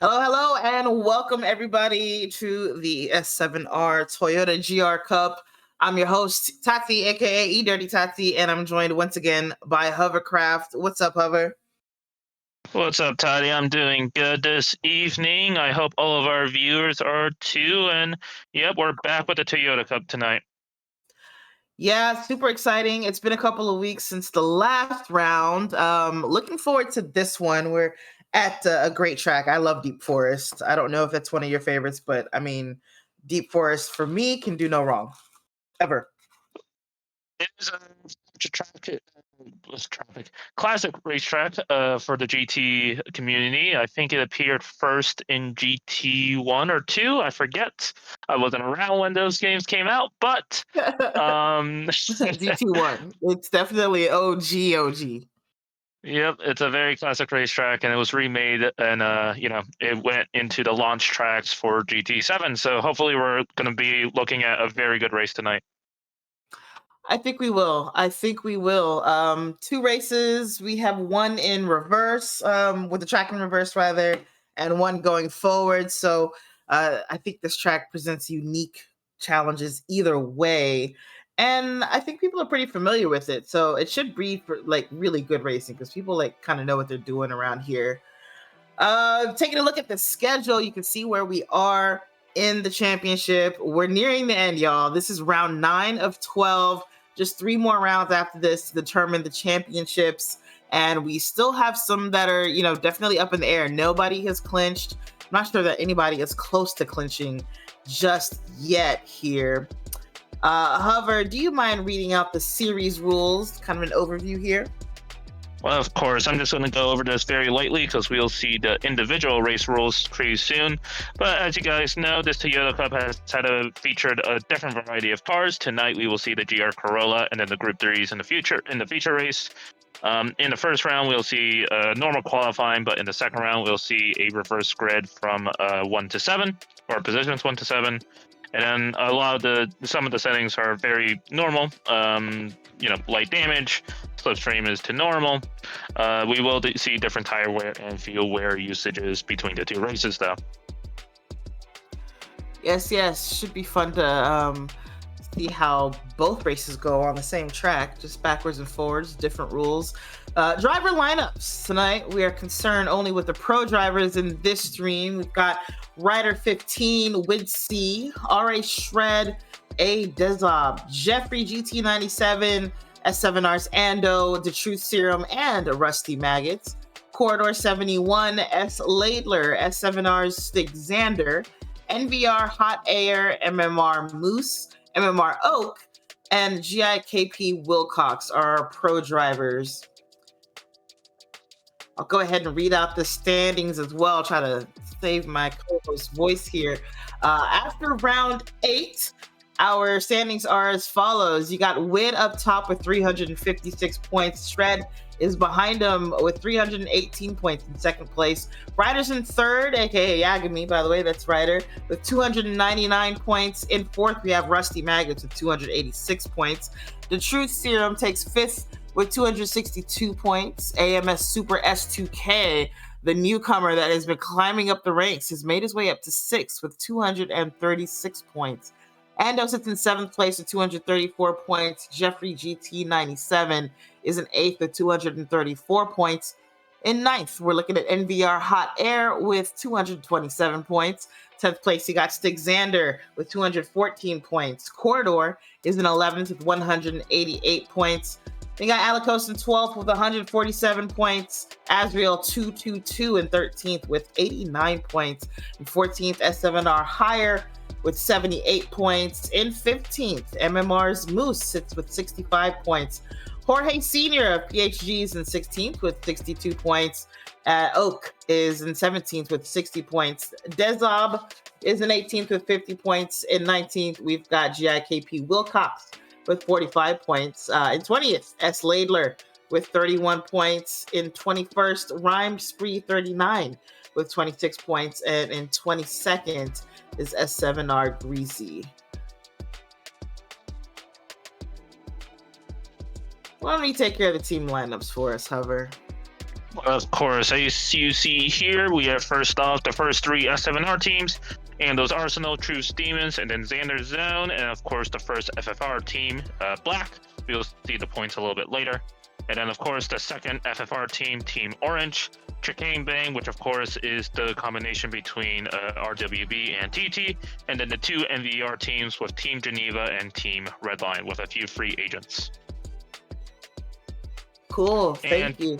Hello, hello, and welcome everybody to the S7R Toyota GR Cup. I'm your host, Tati, aka E Dirty Tati, and I'm joined once again by Hovercraft. What's up, Hover? What's up, Toddy? I'm doing good this evening. I hope all of our viewers are too. And yep, we're back with the Toyota Cup tonight. Yeah, super exciting. It's been a couple of weeks since the last round. Looking forward to this one. We're at a great track. I love Deep Forest. I don't know if that's one of your favorites, but I mean, Deep Forest for me can do no wrong, ever. It is traffic classic racetrack for the GT community. I think it appeared first in GT 1 or 2. I forget. I wasn't around when those games came out, but GT1. It's definitely OG OG. yep, it's a very classic racetrack, and it was remade, and it went into the launch tracks for GT7. So hopefully, we're going to be looking at a very good race tonight. I think we will. I think we will. Two races. We have one in reverse, with the track in reverse rather, and one going forward. So I think this track presents unique challenges either way. And I think people are pretty familiar with it. So it should breed for like really good racing because people like kind of know what they're doing around here. Taking a look at the schedule, you can see where we are in the championship. We're nearing the end, y'all. This is round 9 of 12. Just 3 more rounds after this to determine the championships. And we still have some that are, definitely up in the air. Nobody has clinched. I'm not sure that anybody is close to clinching just yet here. Hover, do you mind reading out the series rules? Kind of an overview here. Well, of course, I'm just going to go over this very lightly because we'll see the individual race rules pretty soon. But as you guys know, this Toyota Cup has featured a different variety of cars. Tonight, we will see the GR Corolla and then the Group 3s in the feature race. In the first round, we'll see normal qualifying, but in the second round, we'll see a reverse grid from 1 to 7, or positions 1 to 7. And then some of the settings are very normal. Light damage, slipstream is to normal. We will see different tire wear and fuel wear usages between the two races, though. Yes, should be fun to see how both races go on the same track, just backwards and forwards, different rules. Driver lineups tonight. We are concerned only with the pro drivers in this stream. We've got Rider 15, Wid C, R.A. Shred, A. Dezob, Jeffrey GT97, S7R's Ando, The Truth Serum, and Rusty Maggots. Corridor 71, S. Laidler, S7R's Stig Xander, NVR Hot Air, MMR Moose, MMR Oak, and GIKP Wilcox are our pro drivers. I'll go ahead and read out the standings as well. Try to save my co-host voice here. After round 8, our standings are as follows. You got Wid up top with 356 points. Shred is behind him with 318 points in second place. Ryder's in third, aka Yagami, by the way, that's Ryder, with 299 points. In fourth, we have Rusty Maggots with 286 points. The Truth Serum takes fifth with 262 points. AMS Super S2K, the newcomer that has been climbing up the ranks, has made his way up to sixth with 236 points. Ando sits in seventh place with 234 points. Jeffrey GT97 is in eighth with 234 points. In ninth, we're looking at NVR Hot Air with 227 points. 10th place, you got Stig Xander with 214 points. Corridor is in 11th with 188 points. We got Alicos in 12th with 147 points. Azriel 222 in 13th with 89 points. In 14th, S7R Higher with 78 points. In 15th, MMR's Moose sits with 65 points. Jorge Sr. of PhG's in 16th with 62 points. Oak is in 17th with 60 points. Dezob is in 18th with 50 points. In 19th, we've got GIKP Wilcox with 45 points. In 20th, S. Laidler with 31 points. In 21st, Rhyme Spree 39 with 26 points. And in 22nd is S7R Greasy. Why don't we take care of the team lineups for us, Hover? Of course, as you see here, we have first off the first three S7R teams, and those Arsenal, Truce Demons, and then Xander's Zone, and of course the first FFR team, Black. We'll see the points a little bit later. And then of course the second FFR team, Team Orange, Chicane Bang, which of course is the combination between RWB and TT, and then the two NVR teams with Team Geneva and Team Redline with a few free agents. Cool. And Thank you.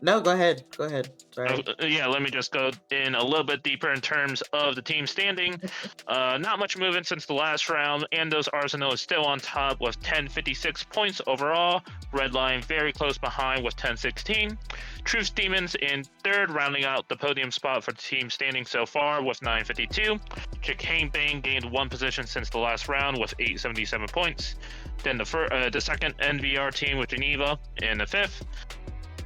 No, go ahead. Go ahead. Sorry. yeah, let me just go in a little bit deeper in terms of the team standing. Not much movement since the last round. Andos Arsenal is still on top with 1056 points overall. Redline very close behind with 1016. Truce Demons in third, rounding out the podium spot for the team standing so far with 952. Chicane Bang gained one position since the last round with 877 points. Then the second NVR team with Geneva in the fifth.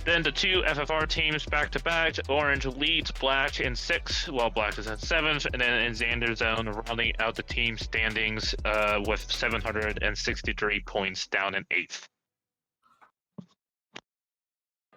Then the two FFR teams back to back. Orange leads Black in sixth, while Black is in seventh, and then in Xander's Zone rounding out the team standings with 763 points down in eighth.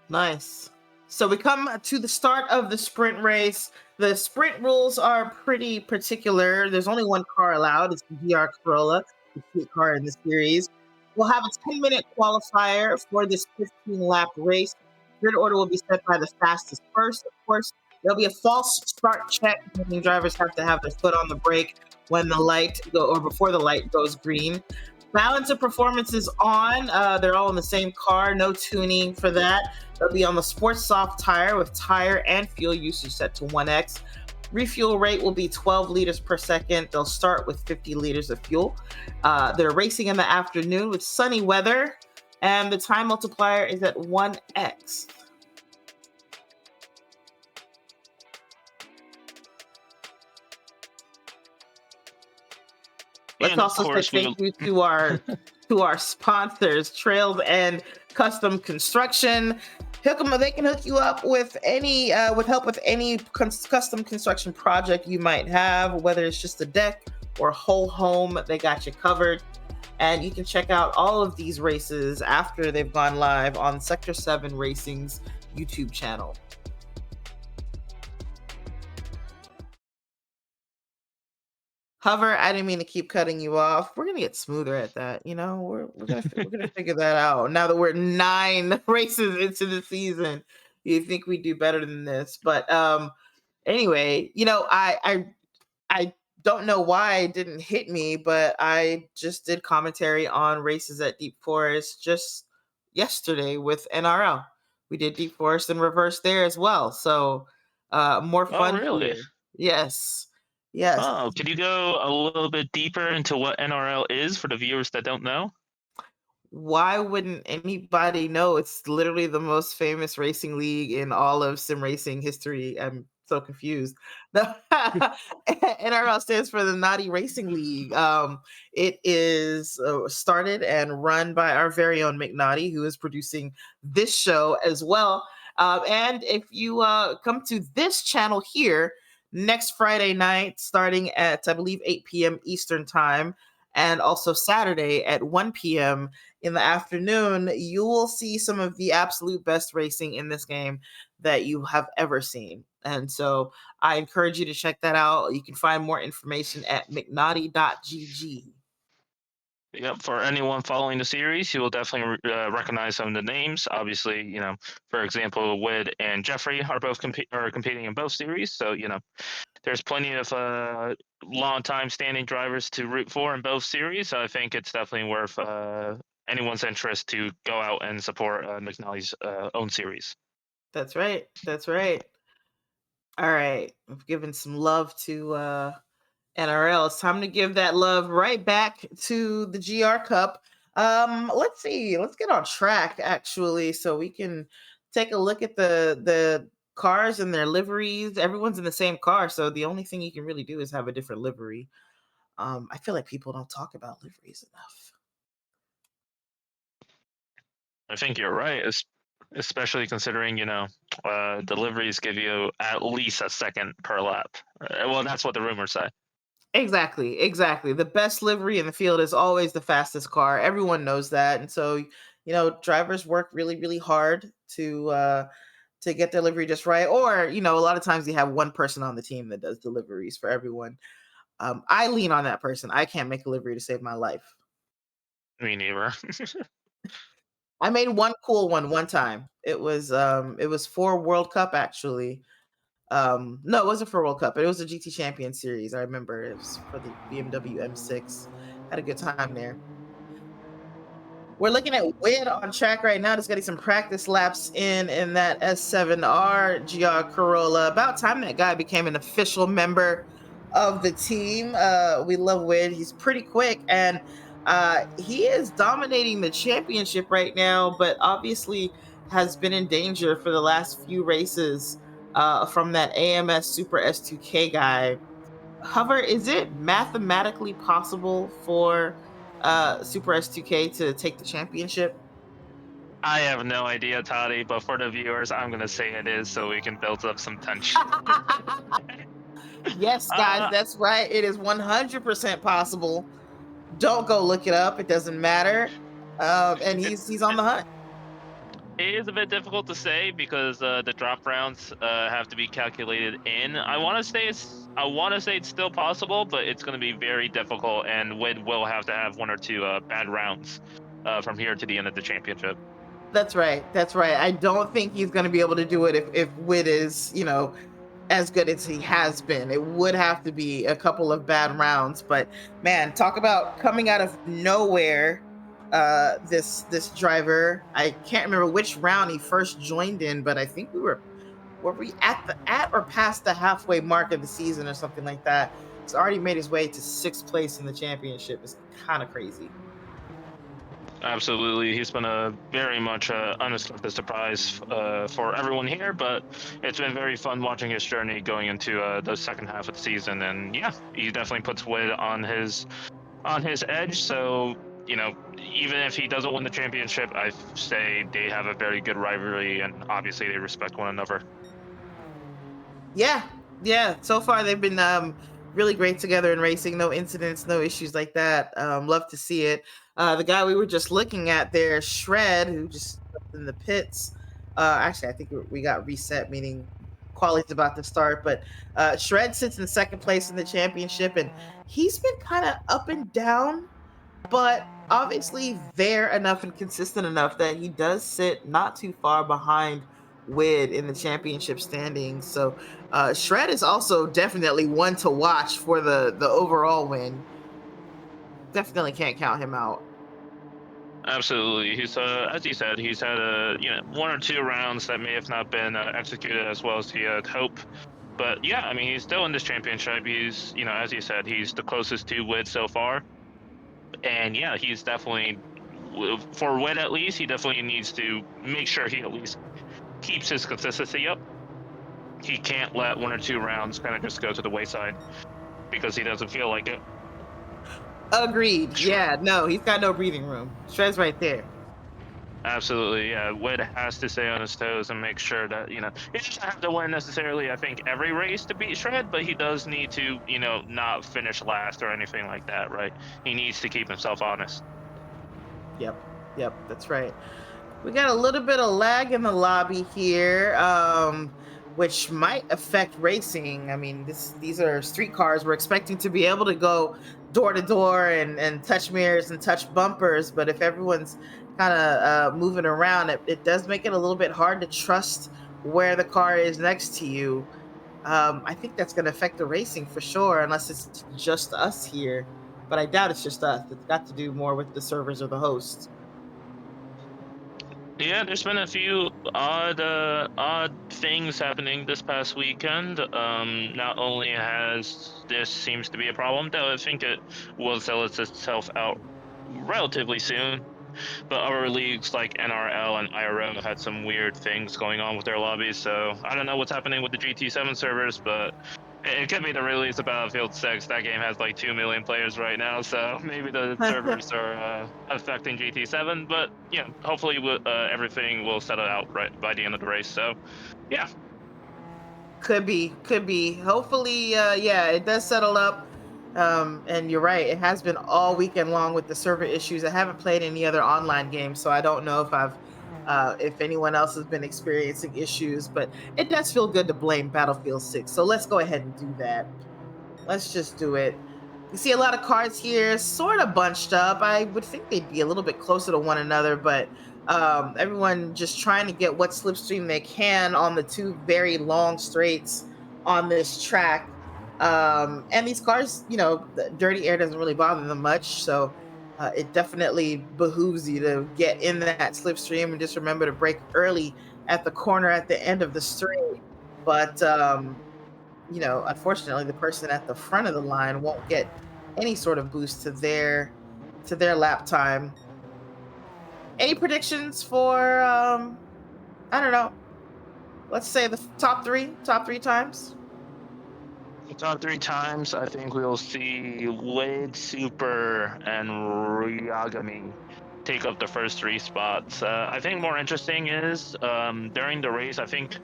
Nice. So we come to the start of the sprint race. The sprint rules are pretty particular. There's only one car allowed. It's the GR Corolla, the street car in the series. We'll have a 10-minute qualifier for this 15-lap race. Grid order will be set by the fastest first. Of course, there'll be a false start check, meaning drivers have to have their foot on the brake when the light or before the light goes green. Balance of performance is on. They're all in the same car. No tuning for that. They'll be on the sports soft tire with tire and fuel usage set to 1x. Refuel rate will be 12 liters per second. They'll start with 50 liters of fuel. They're racing in the afternoon with sunny weather, and the time multiplier is at 1x. Let's also say thank you to our sponsors, Trails and Custom Construction. They can hook you up with any with help with any custom construction project you might have, whether it's just a deck or whole home. They got you covered. And you can check out all of these races after they've gone live on Sector 7 Racing's YouTube channel. Hover, I didn't mean to keep cutting you off. We're gonna get smoother at that. We're gonna figure that out. Now that we're 9 races into the season, you think we do better than this? But anyway, I don't know why it didn't hit me, but I just did commentary on races at Deep Forest just yesterday with NRL. We did Deep Forest and reverse there as well. So more fun. Oh, really? Here. Yes. Yes. Oh, could you go a little bit deeper into what NRL is for the viewers that don't know? Why wouldn't anybody know? It's literally the most famous racing league in all of sim racing history. I'm so confused. NRL stands for the Naughty Racing League. It is started and run by our very own McNaughty, who is producing this show as well. And if you come to this channel here next Friday night, starting at, I believe, 8 p.m. Eastern time, and also Saturday at 1 p.m. in the afternoon, you will see some of the absolute best racing in this game that you have ever seen. And so I encourage you to check that out. You can find more information at mcnaughty.gg. Yep, for anyone following the series, you will definitely recognize some of the names. Obviously, for example, Wid and Jeffrey are both competing in both series. So, there's plenty of long-time standing drivers to root for in both series. So I think it's definitely worth anyone's interest to go out and support McNally's own series. That's right. That's right. All right. We've given some love to NRL. It's time to give that love right back to the GR Cup. Let's see. Let's get on track, actually, so we can take a look at the cars and their liveries. Everyone's in the same car, so the only thing you can really do is have a different livery. I feel like people don't talk about liveries enough. I think you're right, especially considering, the liveries give you at least a second per lap. Well, that's what the rumors say. Exactly. The best livery in the field is always the fastest car. Everyone knows that. And so, drivers work really, really hard to to get delivery just right. Or, a lot of times you have one person on the team that does deliveries for everyone. I lean on that person. I can't make a delivery to save my life. Me neither. I made one cool one time. It was for World Cup actually. No, it wasn't for World Cup. It was a GT Champion Series. I remember it was for the BMW M6. Had a good time there. We're looking at Wid on track right now, just getting some practice laps in that S7R GR Corolla. About time that guy became an official member of the team. We love Wid. He's pretty quick and he is dominating the championship right now, but obviously has been in danger for the last few races from that AMS Super S2K guy. Hover, is it mathematically possible for Super S2K to take the championship? I have no idea, Toddy, but for the viewers, I'm gonna say it is so we can build up some tension. Yes, guys, uh, that's right. It is 100% possible. Don't go look it up. It doesn't matter. And it, he's on the hunt. it is a bit difficult to say because the drop rounds have to be calculated in. I want to say it's still possible, but it's going to be very difficult, and Wid will have to have one or two bad rounds from here to the end of the championship. That's right. That's right. I don't think he's going to be able to do it if Wit is, as good as he has been. It would have to be a couple of bad rounds, but man, talk about coming out of nowhere. This driver, I can't remember which round he first joined in, but I think were we at or past the halfway mark of the season or something like that. He's already made his way to sixth place in the championship. It's kind of crazy. Absolutely, he's been a very much unexpected surprise for everyone here, but it's been very fun watching his journey going into the second half of the season. And yeah, he definitely puts Wid on his edge. So even if he doesn't win the championship, I say they have a very good rivalry, and obviously they respect one another. Yeah, yeah. So far, they've been really great together in racing. No incidents, no issues like that. Love to see it. The guy we were just looking at there, Shred, who just jumped in the pits. Actually, I think we got reset, meaning quality's about to start. But Shred sits in second place in the championship, and he's been kind of up and down, but obviously there enough and consistent enough that he does sit not too far behind Wid in the championship standings. So Shred is also definitely one to watch for the overall win. Definitely can't count him out. Absolutely, he's as you said, he's had one or two rounds that may have not been executed as well as he had hoped. But yeah, I mean, he's still in this championship. He's, as you said, he's the closest to Wid so far. And yeah, he's definitely, for Wid at least, he definitely needs to make sure he at least keeps his consistency up. He can't let one or two rounds kind of just go to the wayside because he doesn't feel like it. Agreed. Sure. Yeah, no, he's got no breathing room. Shred's right there. Absolutely, yeah. Wid has to stay on his toes and make sure that he doesn't have to win necessarily. I think every race to beat Shred, but he does need to not finish last or anything like that, right? He needs to keep himself honest. Yep. Yep, that's right. We got a little bit of lag in the lobby here, which might affect racing. I mean, these are street cars. We're expecting to be able to go door to door and touch mirrors and touch bumpers, but if everyone's kind of moving around, it does make it a little bit hard to trust where the car is next to you. I think that's going to affect the racing for sure, unless it's just us here. But I doubt it's just us. It's got to do more with the servers or the hosts. Yeah, there's been a few odd things happening this past weekend. Not only has this seems to be a problem, though I think it will sell itself out relatively soon. But other leagues like NRL and IRO had some weird things going on with their lobbies. So I don't know what's happening with the GT7 servers, but it could be the release of Battlefield 6. That game has like 2 million players right now, so maybe the servers are affecting GT7. But hopefully everything will settle out right by the end of the race. So yeah, Could be, could be. Hopefully, yeah, it does settle up. And you're right, it has been all weekend long with the server issues. I haven't played any other online games, so I don't know if I've if anyone else has been experiencing issues, but it does feel good to blame Battlefield 6. So let's go ahead and do that. Let's just do it. You see a lot of cards here, sort of bunched up. I would think they'd be a little bit closer to one another, but everyone just trying to get what slipstream they can on the two very long straights on this track. And these cars, the dirty air doesn't really bother them much, so it definitely behooves you to get in that slipstream and just remember to brake early at the corner at the end of the straight. But unfortunately, the person at the front of the line won't get any sort of boost to their lap time. Any predictions for I don't know, let's say the top three times? Top three times, I think we'll see Wade, Super, and Ryagami take up the first three spots. I think more interesting is during the race, I think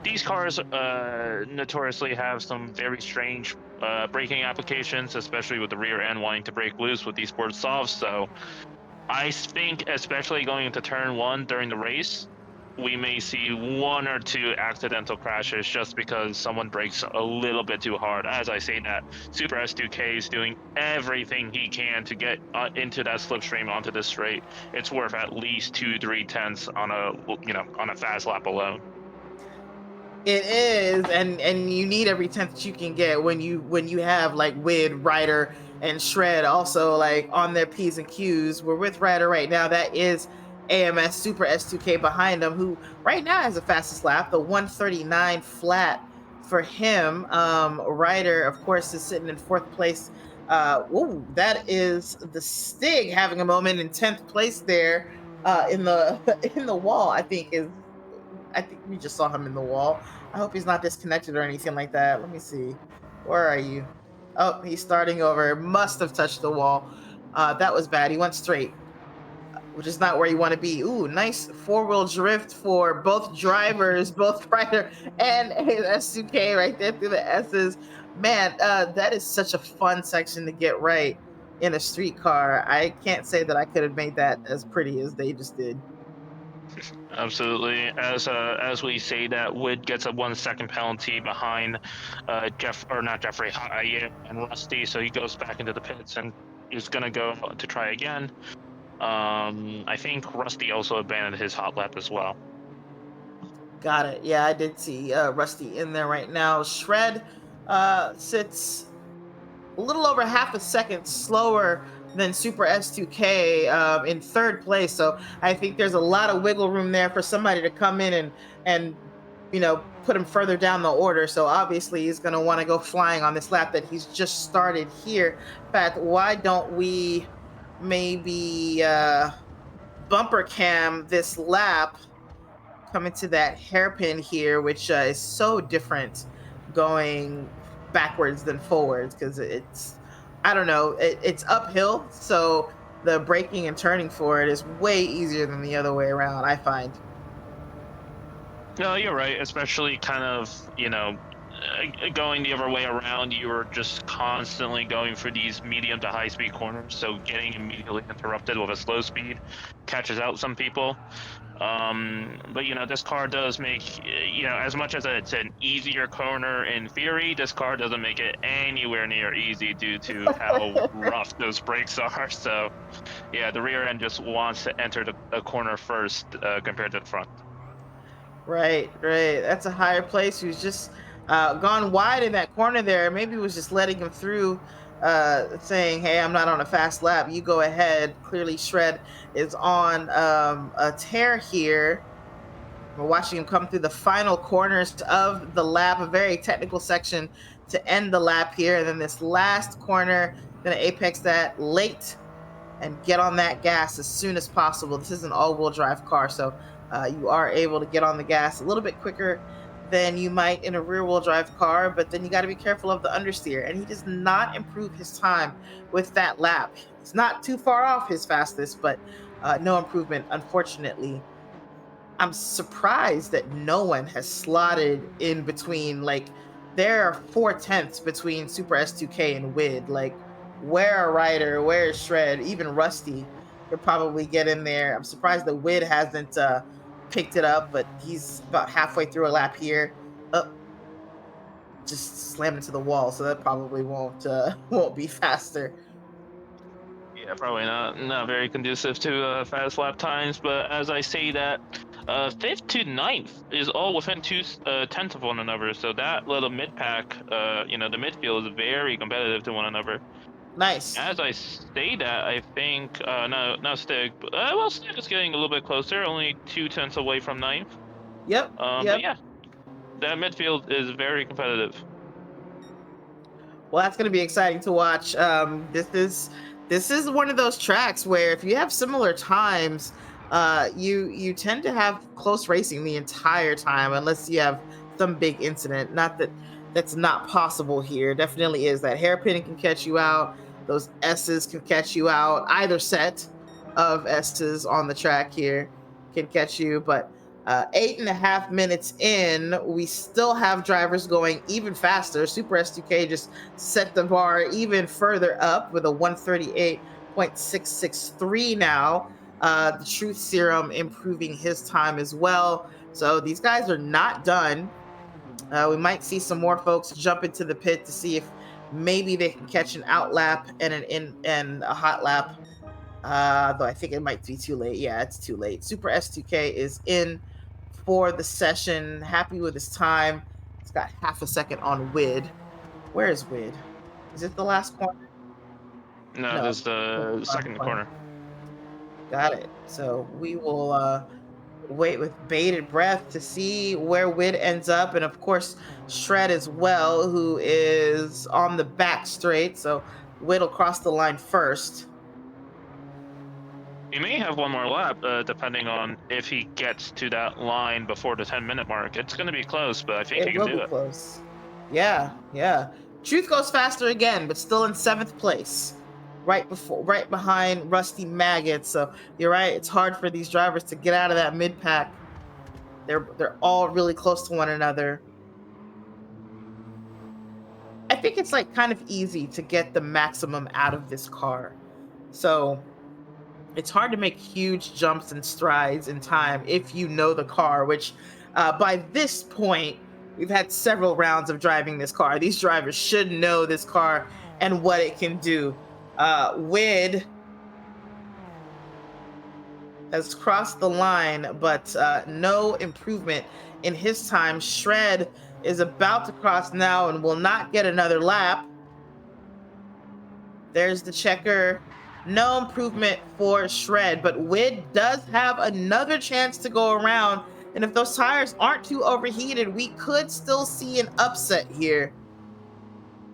these cars notoriously have some very strange braking applications, especially with the rear end wanting to break loose with these sports softs. So I think, especially going into turn one during the race, we may see one or two accidental crashes just because someone brakes a little bit too hard. As I say that, Super S2K is doing everything he can to get into that slipstream onto the straight. It's worth at least 2-3 tenths on a fast lap alone. It is, and you need every tenth that you can get when you have like Wid, Ryder, and Shred also like on their P's and Q's. We're with Ryder right now. That is AMS Super S2K behind him, who right now has the fastest lap, the 139 flat for him. Ryder, of course, is sitting in fourth place. Ooh, that is the Stig having a moment in 10th place there in the in the wall. I think we just saw him in the wall. I hope he's not disconnected or anything like that. Let me see. Where are you? Oh, he's starting over. Must have touched the wall. That was bad. He went straight, which is not where you want to be. Ooh, nice four-wheel drift for both drivers, both Ryder and S2K right there through the S's. Man, that is such a fun section to get right in a street car. I can't say that I could have made that as pretty as they just did. Absolutely. As we say that, Wood gets a 1 second penalty behind Jeff or not Jeffrey Hayek and Rusty, so he goes back into the pits and is gonna go to try again. I think Rusty also abandoned his hot lap as well. Got it. Yeah, I did see Rusty in there right now. Shred sits a little over half a second slower than Super S2K in third place. So I think there's a lot of wiggle room there for somebody to come in and put him further down the order. So obviously he's going to want to go flying on this lap that he's just started here. In fact, why don't we maybe bumper cam this lap coming to that hairpin here, which is so different going backwards than forwards because I don't know, it's uphill. So the braking and turning for it is way easier than the other way around, I find. No, you're right. Especially kind of, going the other way around, you were just constantly going for these medium to high speed corners. So getting immediately interrupted with a slow speed catches out some people. But this car does make, as much as it's an easier corner in theory, this car doesn't make it anywhere near easy due to how rough those brakes are. So, yeah, the rear end just wants to enter the corner first compared to the front. Right, right. That's a higher place who's just gone wide in that corner there. Maybe was just letting him through, saying, "Hey, I'm not on a fast lap. You go ahead." Clearly, Shred is on a tear here. We're watching him come through the final corners of the lap, a very technical section to end the lap here. And then this last corner, gonna apex that late and get on that gas as soon as possible. This is an all-wheel drive car, so you are able to get on the gas a little bit quicker than you might in a rear-wheel drive car, but then you got to be careful of the understeer. And he does not improve his time with that lap. He's not too far off his fastest, but no improvement, unfortunately. I'm surprised that no one has slotted in between. Like, there are 4 tenths between Super S2K and Wid. Like, where a Ryder, where is Shred, even Rusty could probably get in there. I'm surprised that Wid hasn't picked it up, but he's about halfway through a lap here. Up, just slammed into the wall, so that probably won't won't be faster. Yeah, probably not very conducive to fast lap times. But as I say that, fifth to ninth is all within tenths of one another. So that little mid pack, the midfield is very competitive to one another. Nice. As I say that, I think no Stig, well Stig is getting a little bit closer, only 2 tenths away from ninth. Yep. But Yep. yeah, that midfield is very competitive. Well, that's going to be exciting to watch. This is one of those tracks where if you have similar times, you tend to have close racing the entire time, unless you have some big incident. Not that that's not possible here. Definitely is. That hairpin can catch you out. Those S's can catch you out. Either set of S's on the track here can catch you, but 8.5 minutes in, we still have drivers going even faster. Super S2K just set the bar even further up with a 138.663 now. The Truth Serum improving his time as well. So these guys are not done. We might see some more folks jump into the pit to see if maybe they can catch an out lap and an in and a hot lap. Though I think it might be too late. Yeah, it's too late. Super S2K is in for the session. Happy with his time. It's got half a second on Wid. Where is Wid? Is it the last corner? No, No, this is the final second corner. corner. Got it. So we will wait with bated breath to see where Wid ends up. And of course, Shred as well, who is on the back straight. So Wid will cross the line first. He may have one more lap, depending on if he gets to that line before the 10-minute mark. It's going to be close, but I think he It can will do be it. close. Yeah, yeah. Truth goes faster again, but still in seventh place. Right behind Rusty Maggot. So you're right, it's hard for these drivers to get out of that mid pack. They're all really close to one another. I think it's like kind of easy to get the maximum out of this car. So it's hard to make huge jumps and strides in time if you know the car, which by this point, we've had several rounds of driving this car. These drivers should know this car and what it can do. Wid has crossed the line, but no improvement in his time. Shred is about to cross now and will not get another lap. There's the checker. No improvement for Shred, but Wid does have another chance to go around. And if those tires aren't too overheated, we could still see an upset here.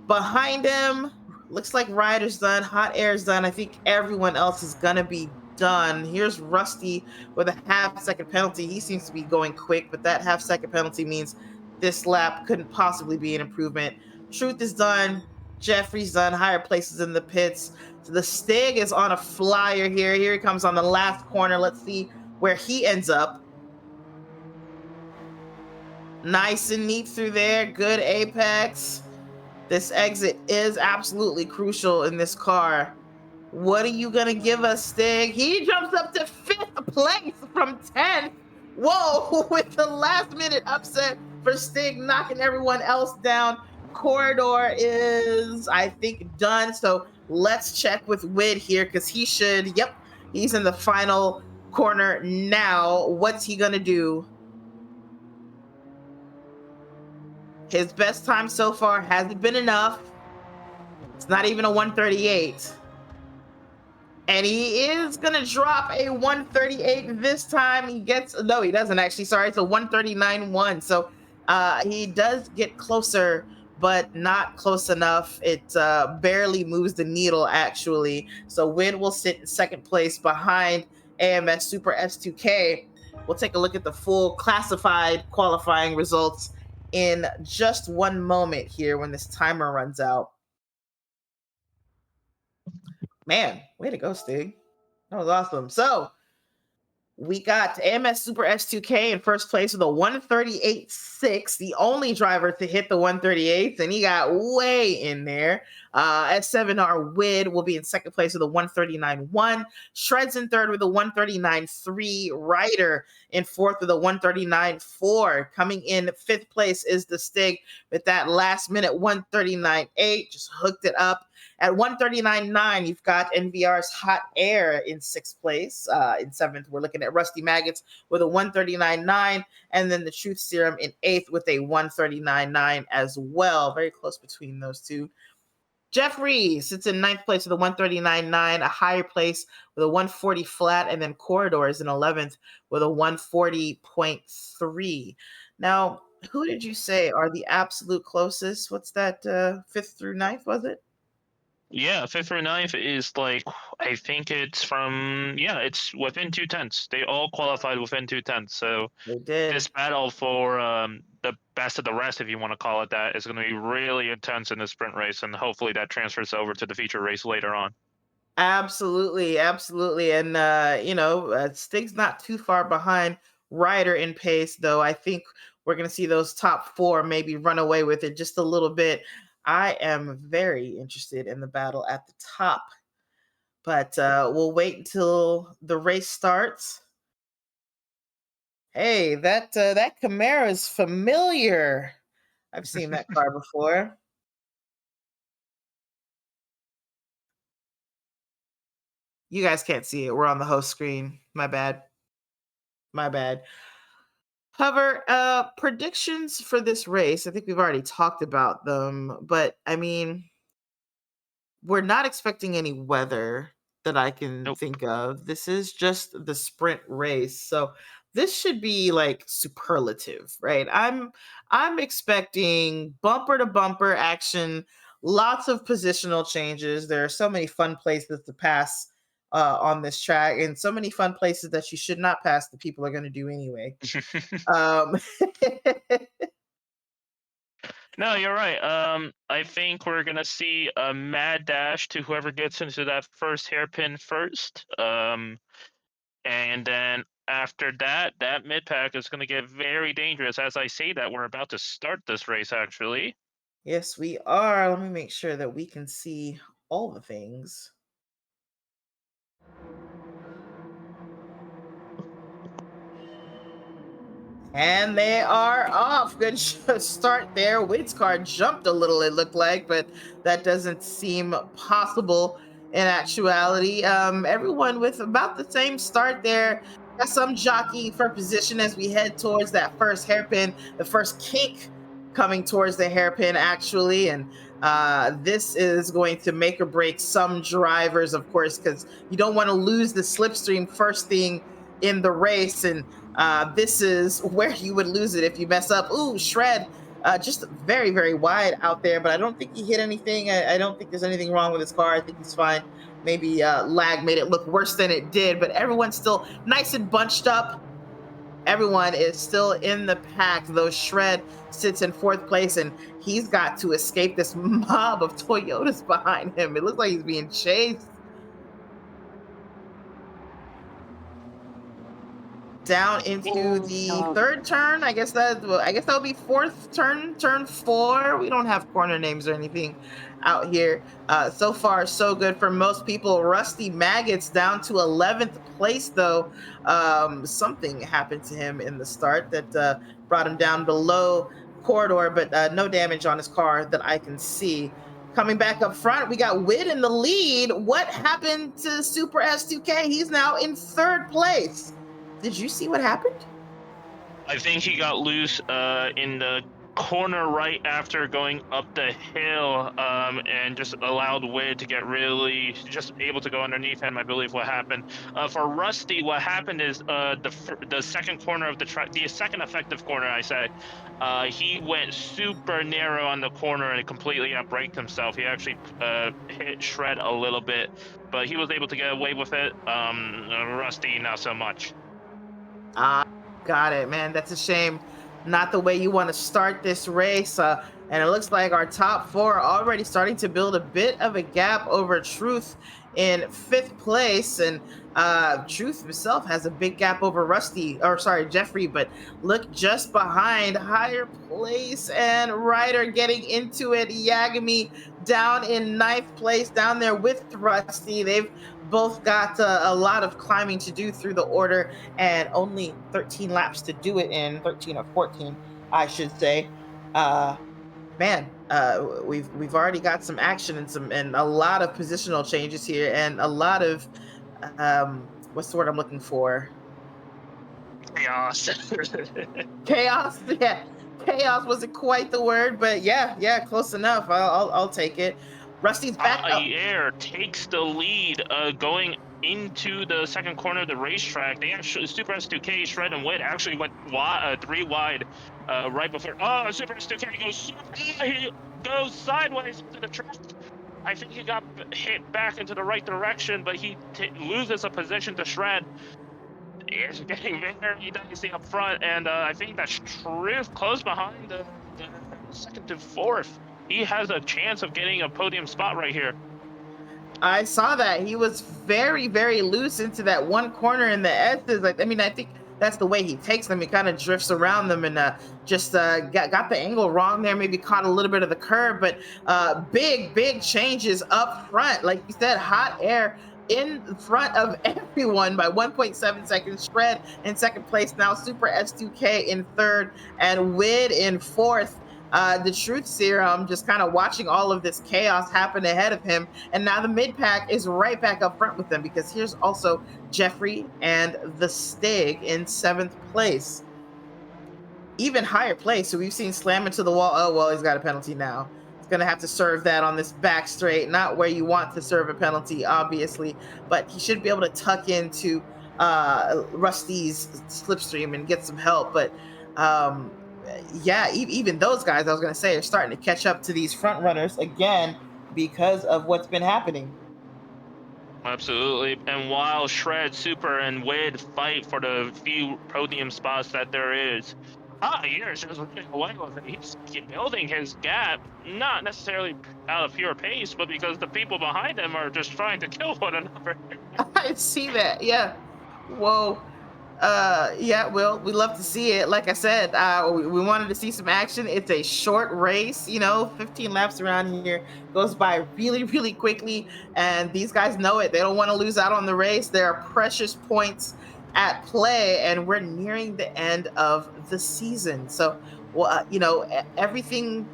Behind him, looks like Ryder's done. Hot Air's done. I think everyone else is going to be done. Here's Rusty with a half-second penalty. He seems to be going quick, but that half-second penalty means this lap couldn't possibly be an improvement. Truth is done. Jeffrey's done. Higher places in the pits. So the Stig is on a flyer here. Here he comes on the last corner. Let's see where he ends up. Nice and neat through there. Good apex. This exit is absolutely crucial in this car. What are you gonna give us, Stig? He jumps up to 5th place from 10th. Whoa, with the last minute upset for Stig, knocking everyone else down. Corridor is, I think, done. So let's check with Wid here because he should, yep, he's in the final corner now. What's he gonna do? His best time so far hasn't been enough. It's not even a 138. And he is going to drop a 138 this time. He gets, no, he doesn't actually. Sorry, it's a 139.1. So he does get closer, but not close enough. It barely moves the needle, actually. So Win will sit in second place behind AMS Super S2K. We'll take a look at the full classified qualifying results in just one moment here when this timer runs out. Man, way to go, Stig. That was awesome. So we got AMS Super S2K in first place with a 138.6, the only driver to hit the 138s, and he got way in there. S7R Wid will be in second place with a 139.1. Shreds in third with a 139.3. Ryder in fourth with a 139.4. Coming in fifth place is the Stig with that last minute 139.8. Just hooked it up. At 139.9, you've got NVR's Hot Air in sixth place. In seventh, we're looking at Rusty Maggots with a 139.9, and then the Truth Serum in eighth with a 139.9 as well. Very close between those two. Jeff Reese sits in ninth place with a 139.9, a higher place with a 140 flat, and then Corridors in 11th with a 140.3. Now, who did you say are the absolute closest? What's that, fifth through ninth, was it? Yeah, fifth or ninth is like I think it's from yeah, it's within 2/10. They all qualified within 2/10. So They did. this battle for the best of the rest, if you want to call it that, is going to be really intense in the sprint race, and hopefully that transfers over to the feature race later on. Absolutely, absolutely. And Stig's not too far behind Ryder in pace, though. I think we're gonna see those top four maybe run away with it just a little bit. I am very interested in the battle at the top, but we'll wait until the race starts. Hey, that Camaro is familiar. I've seen that car before. You guys can't see it. We're on the host screen. My bad. My bad. However, predictions for this race, I think we've already talked about them, but I mean, we're not expecting any weather that I can Nope. think of. This is just the sprint race. So this should be like superlative, right? I'm expecting bumper to bumper action, lots of positional changes. There are so many fun places to pass on this track, and so many fun places that you should not pass that people are going to do anyway. Um, No, you're right. I think we're gonna see a mad dash to whoever gets into that first hairpin first. And then after that, that mid pack is gonna get very dangerous. As I say that, we're about to start this race actually. yes, we are. Let me make sure that we can see all the things. And they are off. Good start there. Wade's car jumped a little, it looked like, but that doesn't seem possible in actuality. Everyone with about the same start there. Got some jockey for position as we head towards that first hairpin, the first kink coming towards the hairpin, actually. And this is going to make or break some drivers, of course, because you don't want to lose the slipstream first thing in the race. And this is where you would lose it if you mess up. Ooh, Shred, just very, very wide out there, but I don't think he hit anything. I don't think there's anything wrong with his car. I think he's fine. Maybe lag made it look worse than it did, but everyone's still nice and bunched up. Everyone is still in the pack, though Shred sits in fourth place and he's got to escape this mob of Toyotas behind him. It looks like he's being chased. Down into the third turn. I guess that'll be fourth turn, turn four. We don't have corner names or anything out here. So far, so good for most people. Rusty Maggots down to 11th place, though. Something happened to him in the start that brought him down below corridor, but no damage on his car that I can see. Coming back up front, we got Wid in the lead. What happened to Super S2K? He's now in third place. Did you see what happened? I think he got loose in the corner right after going up the hill, and just allowed Wid to get really just able to go underneath him. I believe what happened for Rusty. What happened is the second corner of the track, the second effective corner, I say, he went super narrow on the corner and completely outbraked himself. He actually hit Shred a little bit, but he was able to get away with it. Rusty, not so much. Ah, got it, man. That's a shame. Not the way you want to start this race. And it looks like our top four are already starting to build a bit of a gap over Truth in fifth place. And Truth himself has a big gap over Rusty, or sorry, Jeffrey, but look just behind higher place and Ryder getting into it. Yagami down in ninth place, down there with Rusty. They've both got a lot of climbing to do through the order and only 13 laps to do it in, 13 or 14, I should say. Uh, we've already got some action and a lot of positional changes here and a lot of what's the word I'm looking for? Chaos. Chaos. Yeah, chaos wasn't quite the word, but yeah, close enough. I'll take it. Rusty's back up. Air takes the lead going into the second corner of the racetrack. They actually, Super S2K, Shred, and Wit actually went three wide right before. Oh, Super S2K he goes sideways into the track. I think he got hit back into the right direction, but he loses a position to Shred. Is getting very dicey up front, and I think that's Truth close behind the second to fourth. He has a chance of getting a podium spot right here. I saw that he was very loose into that one corner in the S's. Like, I mean, I think that's the way he takes them. He kind of drifts around them and just got the angle wrong there. Maybe caught a little bit of the curve, but big changes up front. Like you said, hot air in front of everyone by 1.7 seconds. Shred in second place now. Super S2K in third, and Wid in fourth. The Truth Serum just kind of watching all of this chaos happen ahead of him. And now the mid pack is right back up front with them because here's also Jeffrey and the Stig in seventh place. Even higher place. So we've seen slam into the wall. Oh, well, he's got a penalty now. He's going to have to serve that on this back straight. Not where you want to serve a penalty, obviously, but he should be able to tuck into Rusty's slipstream and get some help. But yeah, even those guys, I was going to say, are starting to catch up to these front runners again because of what's been happening. Absolutely. And while Shred, Super, and Wid fight for the few podium spots that there is, Years just running away with it. He's building his gap, not necessarily out of pure pace, but because the people behind him are just trying to kill one another. I see that. Yeah. Whoa. Yeah, well, we love to see it. Like I said, we wanted to see some action. It's a short race, 15 laps around here goes by really quickly, and these guys know it. They don't want to lose out on the race. There are precious points at play, and we're nearing the end of the season. So, well, everything,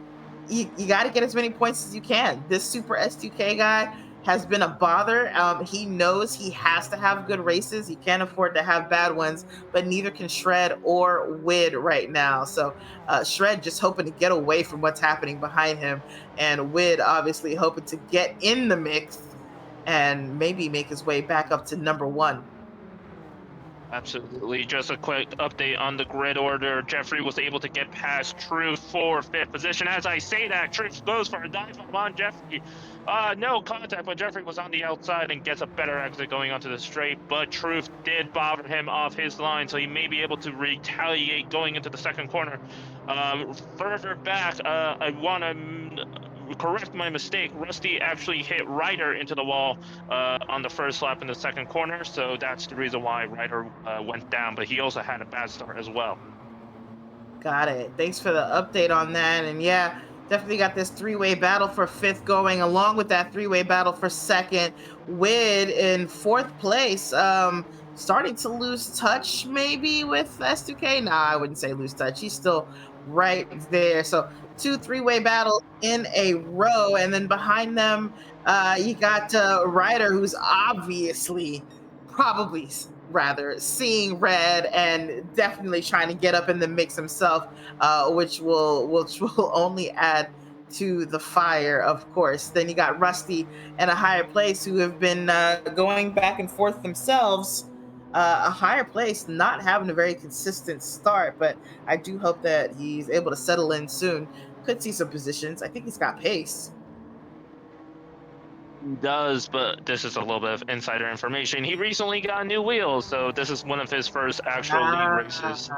you got to get as many points as you can. This Super S2K guy has been a bother. He knows he has to have good races. He can't afford to have bad ones, but neither can Shred or Wid right now. So Shred just hoping to get away from what's happening behind him, and Wid obviously hoping to get in the mix and maybe make his way back up to number one. Absolutely. Just a quick update on the grid order. Jeffrey was able to get past Truth for fifth position. As I say that, Truth goes for a dive on Jeffrey. No contact, but Jeffrey was on the outside and gets a better exit going onto the straight. But Truth did bother him off his line, so he may be able to retaliate going into the second corner. Further back, I want to correct my mistake. Rusty actually hit Ryder into the wall on the first lap in the second corner, so that's the reason why Ryder went down, but he also had a bad start as well. Got it. Thanks for the update on that. And yeah, definitely got this three-way battle for fifth going, along with that three-way battle for second. Wid in fourth place, starting to lose touch maybe with S2K. Nah, I wouldn't say lose touch. He's still right there. So 2 three-way battles in a row, and then behind them, you got Ryder, who's obviously, probably rather, seeing red and definitely trying to get up in the mix himself, which will only add to the fire, of course. Then you got Rusty and a higher place who have been going back and forth themselves. A higher place not having a very consistent start, but I do hope that he's able to settle in soon. Could see some positions. I think he's got pace. He does, but this is a little bit of insider information. He recently got new wheels, so this is one of his first actual league races.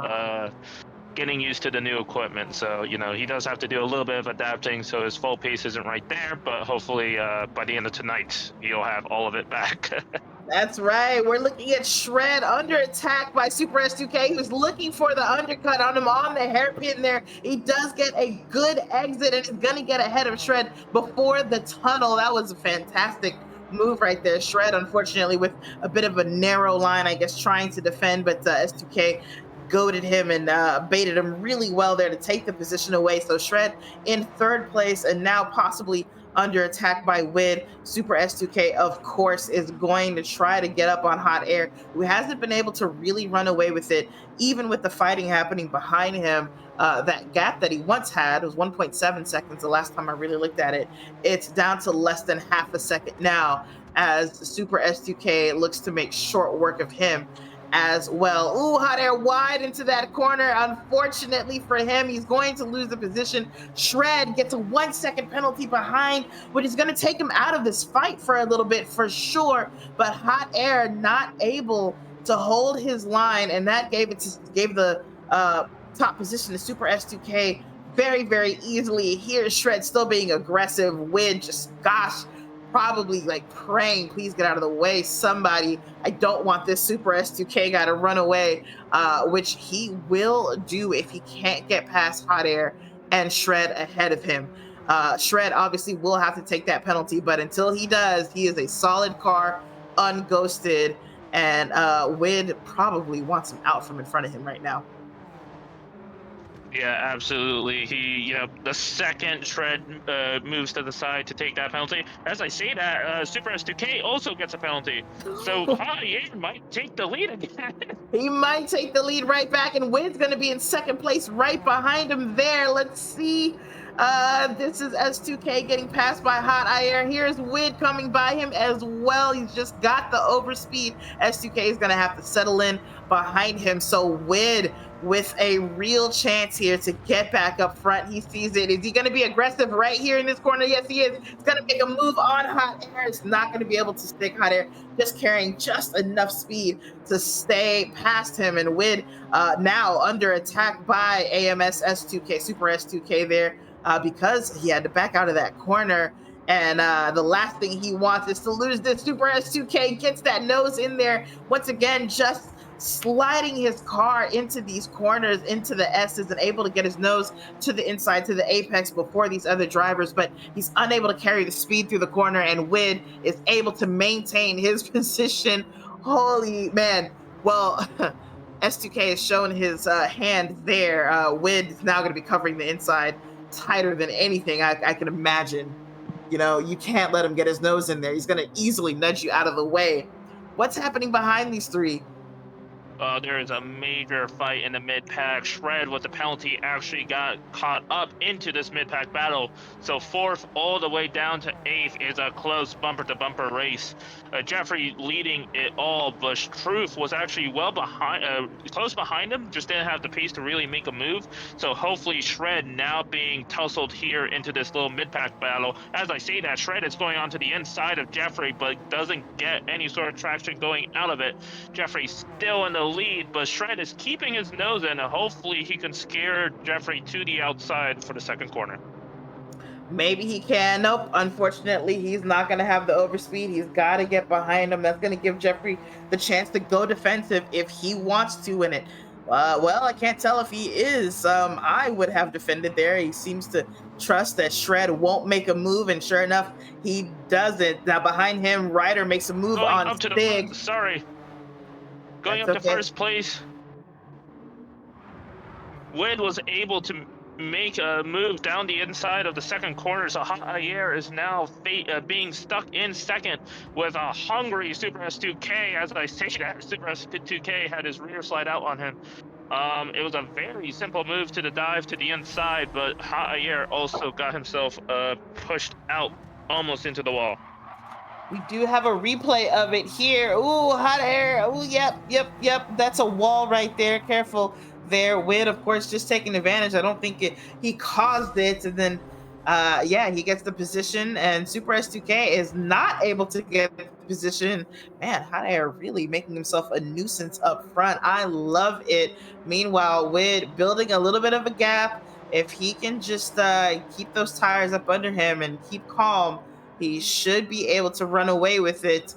getting used to the new equipment. So, he does have to do a little bit of adapting. So his full pace isn't right there, but hopefully by the end of tonight, he'll have all of it back. That's right. We're looking at Shred under attack by Super S2K, who's looking for the undercut on him on the hairpin there. He does get a good exit and is going to get ahead of Shred before the tunnel. That was a fantastic move right there. Shred, unfortunately, with a bit of a narrow line, I guess, trying to defend, but S2K goaded him and baited him really well there to take the position away. So Shred in third place and now possibly under attack by Wid. Super S2K, of course, is going to try to get up on Hot Air, who hasn't been able to really run away with it, even with the fighting happening behind him. That gap that he once had was 1.7 seconds the last time I really looked at it. It's down to less than half a second now as Super S2K looks to make short work of him as well. Ooh, Hot Air wide into that corner. Unfortunately for him, he's going to lose the position. Shred gets a 1 second penalty behind, which is going to take him out of this fight for a little bit for sure. But Hot Air not able to hold his line, and that gave the top position to Super S2K very, very easily. Here's Shred still being aggressive. Win just, gosh, probably like praying, please get out of the way, somebody. I don't want this Super S2K guy to run away, which he will do if he can't get past Hot Air and Shred ahead of him. Shred obviously will have to take that penalty, but until he does, he is a solid car, unghosted, and Wid probably wants him out from in front of him right now. Yeah, absolutely. The second Shred moves to the side to take that penalty. As I say that, Super S2K also gets a penalty. So Javier might take the lead again. He might take the lead right back, and Wid's going to be in second place right behind him there. Let's see. This is S2K getting passed by Hot Air. Here's Wid coming by him as well. He's just got the overspeed. S2K is going to have to settle in behind him. So Wid with a real chance here to get back up front. He sees it. Is he going to be aggressive right here in this corner? Yes, he is. He's going to make a move on Hot Air. It's not going to be able to stick. Hot Air just carrying just enough speed to stay past him. And Wid now under attack by AMS S2K, Super S2K there, because he had to back out of that corner. And the last thing he wants is to lose this. Super S2K gets that nose in there once again, just sliding his car into these corners, into the S's, and able to get his nose to the inside, to the apex before these other drivers, but he's unable to carry the speed through the corner, and Wid is able to maintain his position. Holy man. Well, S2K has shown his hand there. Wid is now going to be covering the inside tighter than anything I can imagine. You can't let him get his nose in there. He's going to easily nudge you out of the way. What's happening behind these three? There is a major fight in the mid-pack. Shred with the penalty actually got caught up into this mid-pack battle. So fourth all the way down to eighth is a close bumper-to-bumper race. Jeffrey leading it all, but Truth was actually well behind, close behind him, just didn't have the pace to really make a move. So hopefully Shred now being tussled here into this little mid-pack battle. As I say that, Shred is going onto the inside of Jeffrey, but doesn't get any sort of traction going out of it. Jeffrey still in the lead, but Shred is keeping his nose in, and hopefully he can scare Jeffrey to the outside for the second corner. Maybe he can. Nope. Unfortunately, he's not going to have the overspeed. He's got to get behind him. That's going to give Jeffrey the chance to go defensive if he wants to in it. Well, I can't tell if he is. I would have defended there. He seems to trust that Shred won't make a move, and sure enough, he doesn't. Now behind him, Ryder makes a move on up to Stig. Going up to first place. Wid was able to make a move down the inside of the second corner, so Hot Air is now being stuck in second with a hungry Super S2K. As I say that, Super S2K had his rear slide out on him. It was a very simple move to the dive to the inside, but Hot Air also got himself pushed out almost into the wall. We do have a replay of it here. Ooh, Hot Air. Ooh, yep. That's a wall right there. Careful there. Wid, of course, just taking advantage. I don't think he caused it. And then, he gets the position. And Super S2K is not able to get position. Man, Hot Air really making himself a nuisance up front. I love it. Meanwhile, with building a little bit of a gap, if he can just keep those tires up under him and keep calm, he should be able to run away with it.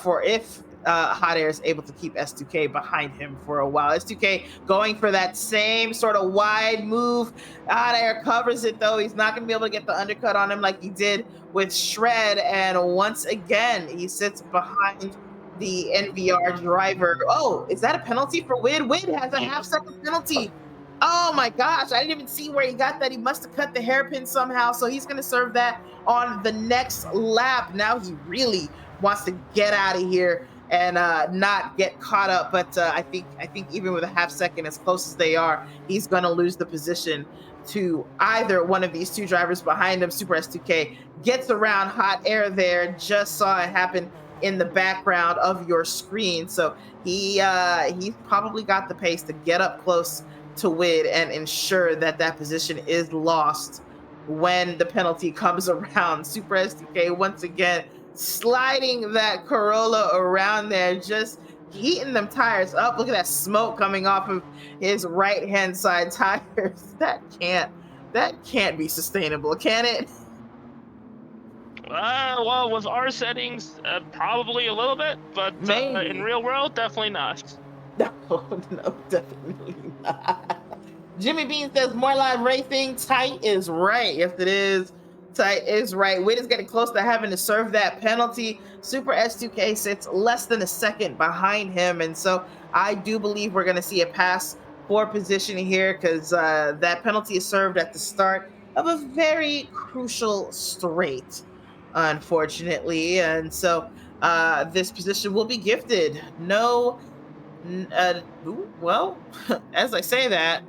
For if Hot Air is able to keep S2K behind him for a while. S2K going for that same sort of wide move. Hot Air covers it though. He's not going to be able to get the undercut on him like he did with Shred. And once again, he sits behind the NVR driver. Oh, is that a penalty for Wid? Wid has a half-second penalty. Oh my gosh, I didn't even see where he got that. He must have cut the hairpin somehow. So he's going to serve that on the next lap. Now he really wants to get out of here and not get caught up. But I think even with a half second, as close as they are, he's going to lose the position to either one of these two drivers behind him. Super S2K gets around Hot Air there. Just saw it happen in the background of your screen. So he's probably got the pace to get up close to Wid and ensure that that position is lost when the penalty comes around. Super S2K once again sliding that Corolla around there, just heating them tires up. Look at that smoke coming off of his right hand side tires. That can't be sustainable, can it? Well, with our settings, probably a little bit, but in Maybe. real world, definitely not. No, no, definitely not. Jimmy Bean says more live racing. Tight is right. Yes, it is. Tight is right. Wade is getting close to having to serve that penalty. Super S2K sits less than a second behind him. And so I do believe we're going to see a pass for position here because that penalty is served at the start of a very crucial straight, unfortunately. And so this position will be gifted. No, well, as I say that,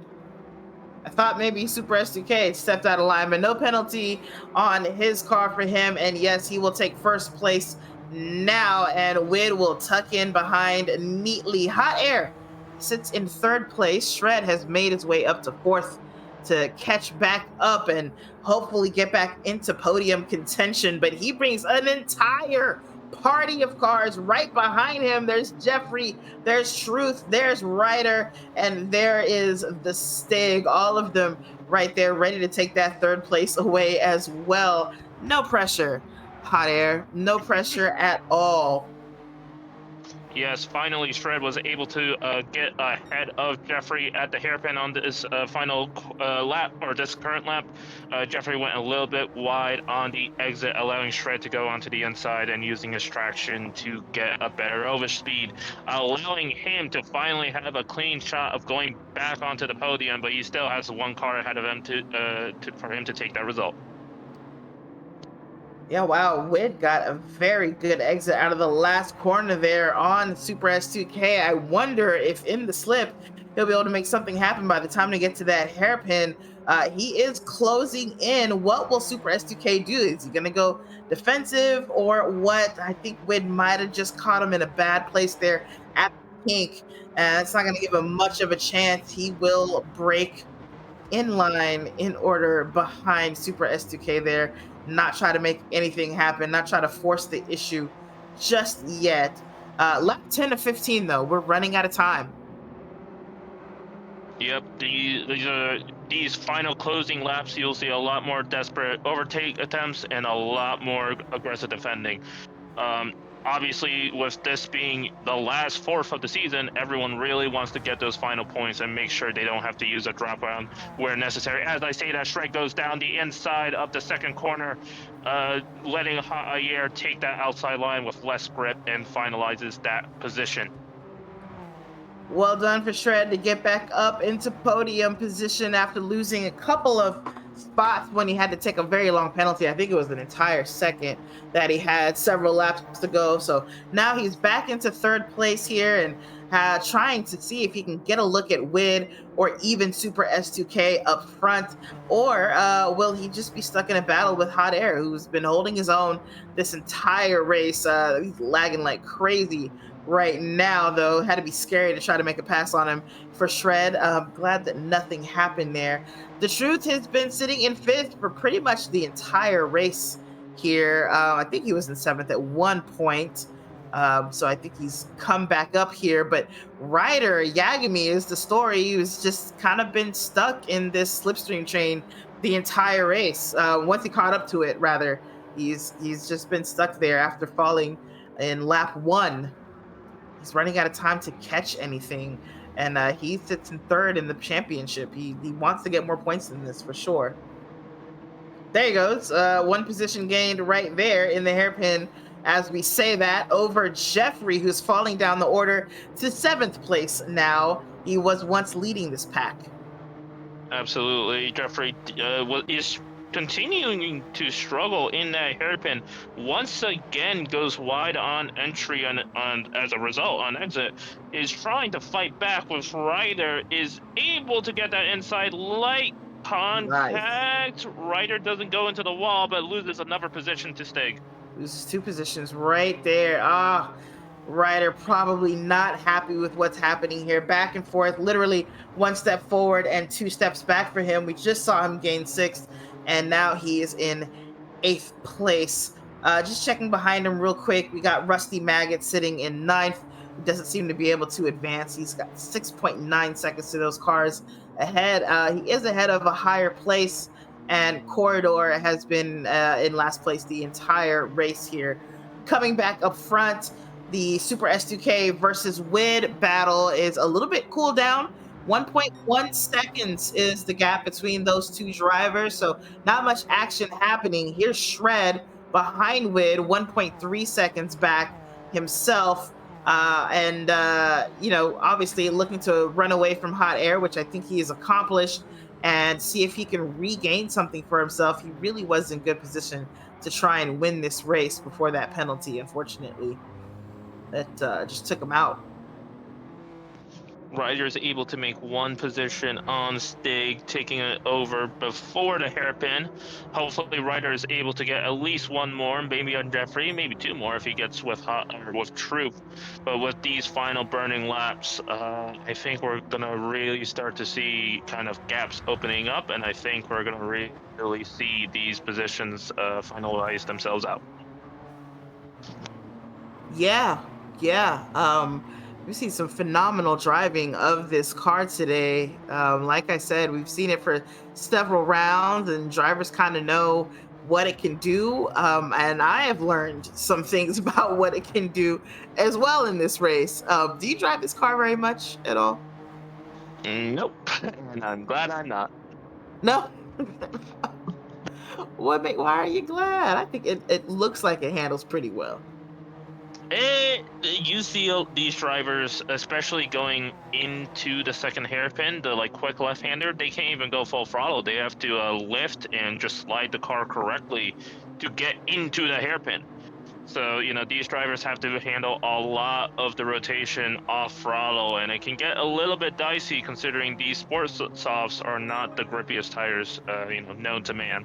I thought maybe Super S2K stepped out of line, but no penalty on his car for him. And yes, he will take first place now, and Wid will tuck in behind neatly. Hot Air sits in third place. Shred has made his way up to fourth to catch back up and hopefully get back into podium contention. But he brings an entire party of cars right behind him. There's Jeffrey, there's Truth, there's Ryder, and there is the Stig. All of them right there ready to take that third place away as well. No pressure, Hot Air. No pressure at all. Yes, finally, Shred was able to get ahead of Jeffrey at the hairpin on this final lap, or this current lap. Jeffrey went a little bit wide on the exit, allowing Shred to go onto the inside and using his traction to get a better overspeed, allowing him to finally have a clean shot of going back onto the podium, but he still has one car ahead of him for him to take that result. Yeah, wow. Wid got a very good exit out of the last corner there on Super S2K. I wonder if in the slip, he'll be able to make something happen by the time to get to that hairpin. He is closing in. What will Super S2K do? Is he going to go defensive or what? I think Wid might have just caught him in a bad place there at the kink. And it's not going to give him much of a chance. He will break in line in order behind Super S2K there, not try to make anything happen, not try to force the issue just yet. Lap 10 to 15 though, we're running out of time. Yep, these final closing laps, you'll see a lot more desperate overtake attempts and a lot more aggressive defending. Obviously, with this being the last fourth of the season, everyone really wants to get those final points and make sure they don't have to use a drop round where necessary. As I say that, Shrek goes down the inside of the second corner, letting Javier take that outside line with less grip and finalizes that position. Well done for Shred to get back up into podium position after losing a couple of spots when he had to take a very long penalty. I think it was an entire second that he had several laps to go. So now he's back into third place here and trying to see if he can get a look at Wid or even Super S2K up front, or will he just be stuck in a battle with Hot Air, who's been holding his own this entire race. He's lagging like crazy right now, though. Had to be scary to try to make a pass on him for Shred. Glad that nothing happened there. The Truth has been sitting in fifth for pretty much the entire race here. I think he was in seventh at one point. So I think he's come back up here. But Ryder Yagami is the story. He was just kind of been stuck in this slipstream chain the entire race. Once he caught up to it, rather, he's just been stuck there after falling in lap one. He's running out of time to catch anything, and he sits in third in the championship. He wants to get more points than this for sure. There he goes. One position gained right there in the hairpin as we say that over Jeffrey, who's falling down the order to seventh place now. He was once leading this pack. Absolutely, Jeffrey is continuing to struggle in that hairpin. Once again, goes wide on entry on as a result on exit. Is trying to fight back with Ryder. Is able to get that inside light Nice. contact. Ryder doesn't go into the wall, but loses another position to Stig. Loses two positions right there. Ryder probably not happy with what's happening here. Back and forth, literally one step forward and two steps back for him. We just saw him gain sixth, and now he is in eighth place. Just checking behind him real quick. We got Rusty Maggot sitting in ninth. He doesn't seem to be able to advance. He's got 6.9 seconds to those cars ahead. He is ahead of a higher place, and Corridor has been in last place the entire race here. Coming back up front, the Super S2K versus WID battle is a little bit cooled down. 1.1 seconds is the gap between those two drivers, so not much action happening. Here's Shred behind WID, 1.3 seconds back himself. Obviously looking to run away from hot air, which I think he has accomplished, and see if he can regain something for himself. He really was in good position to try and win this race before that penalty, unfortunately, that just took him out. Ryder is able to make one position on Stig, taking it over before the hairpin. Hopefully, Ryder is able to get at least one more, maybe on Jeffrey, maybe two more if he gets with Hot or with Troop. But with these final burning laps, I think we're gonna really start to see kind of gaps opening up, and I think we're gonna really see these positions finalize themselves out. Yeah, yeah. We've seen some phenomenal driving of this car today. Like I said, we've seen it for several rounds, and drivers kind of know what it can do. And I have learned some things about what it can do as well in this race. Do you drive this car very much at all? Nope, and I'm glad I'm not. No. Why are you glad? I think it looks like it handles pretty well. You see these drivers, especially going into the second hairpin, the quick left-hander, they can't even go full throttle. They have to lift and just slide the car correctly to get into the hairpin. So, these drivers have to handle a lot of the rotation off throttle, and it can get a little bit dicey considering these sports softs are not the grippiest tires, known to man.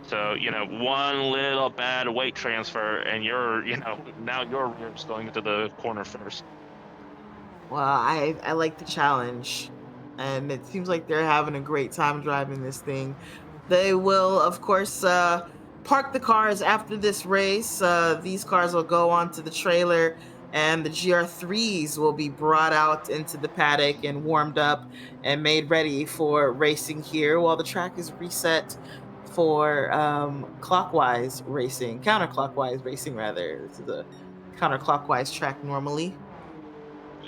So, one little bad weight transfer and now your rear's going into the corner first. Well, I like the challenge, and it seems like they're having a great time driving this thing. They will, of course, park the cars after this race. These cars will go onto the trailer, and the GR3s will be brought out into the paddock and warmed up and made ready for racing here while the track is reset for counterclockwise racing rather. This is a counterclockwise track normally.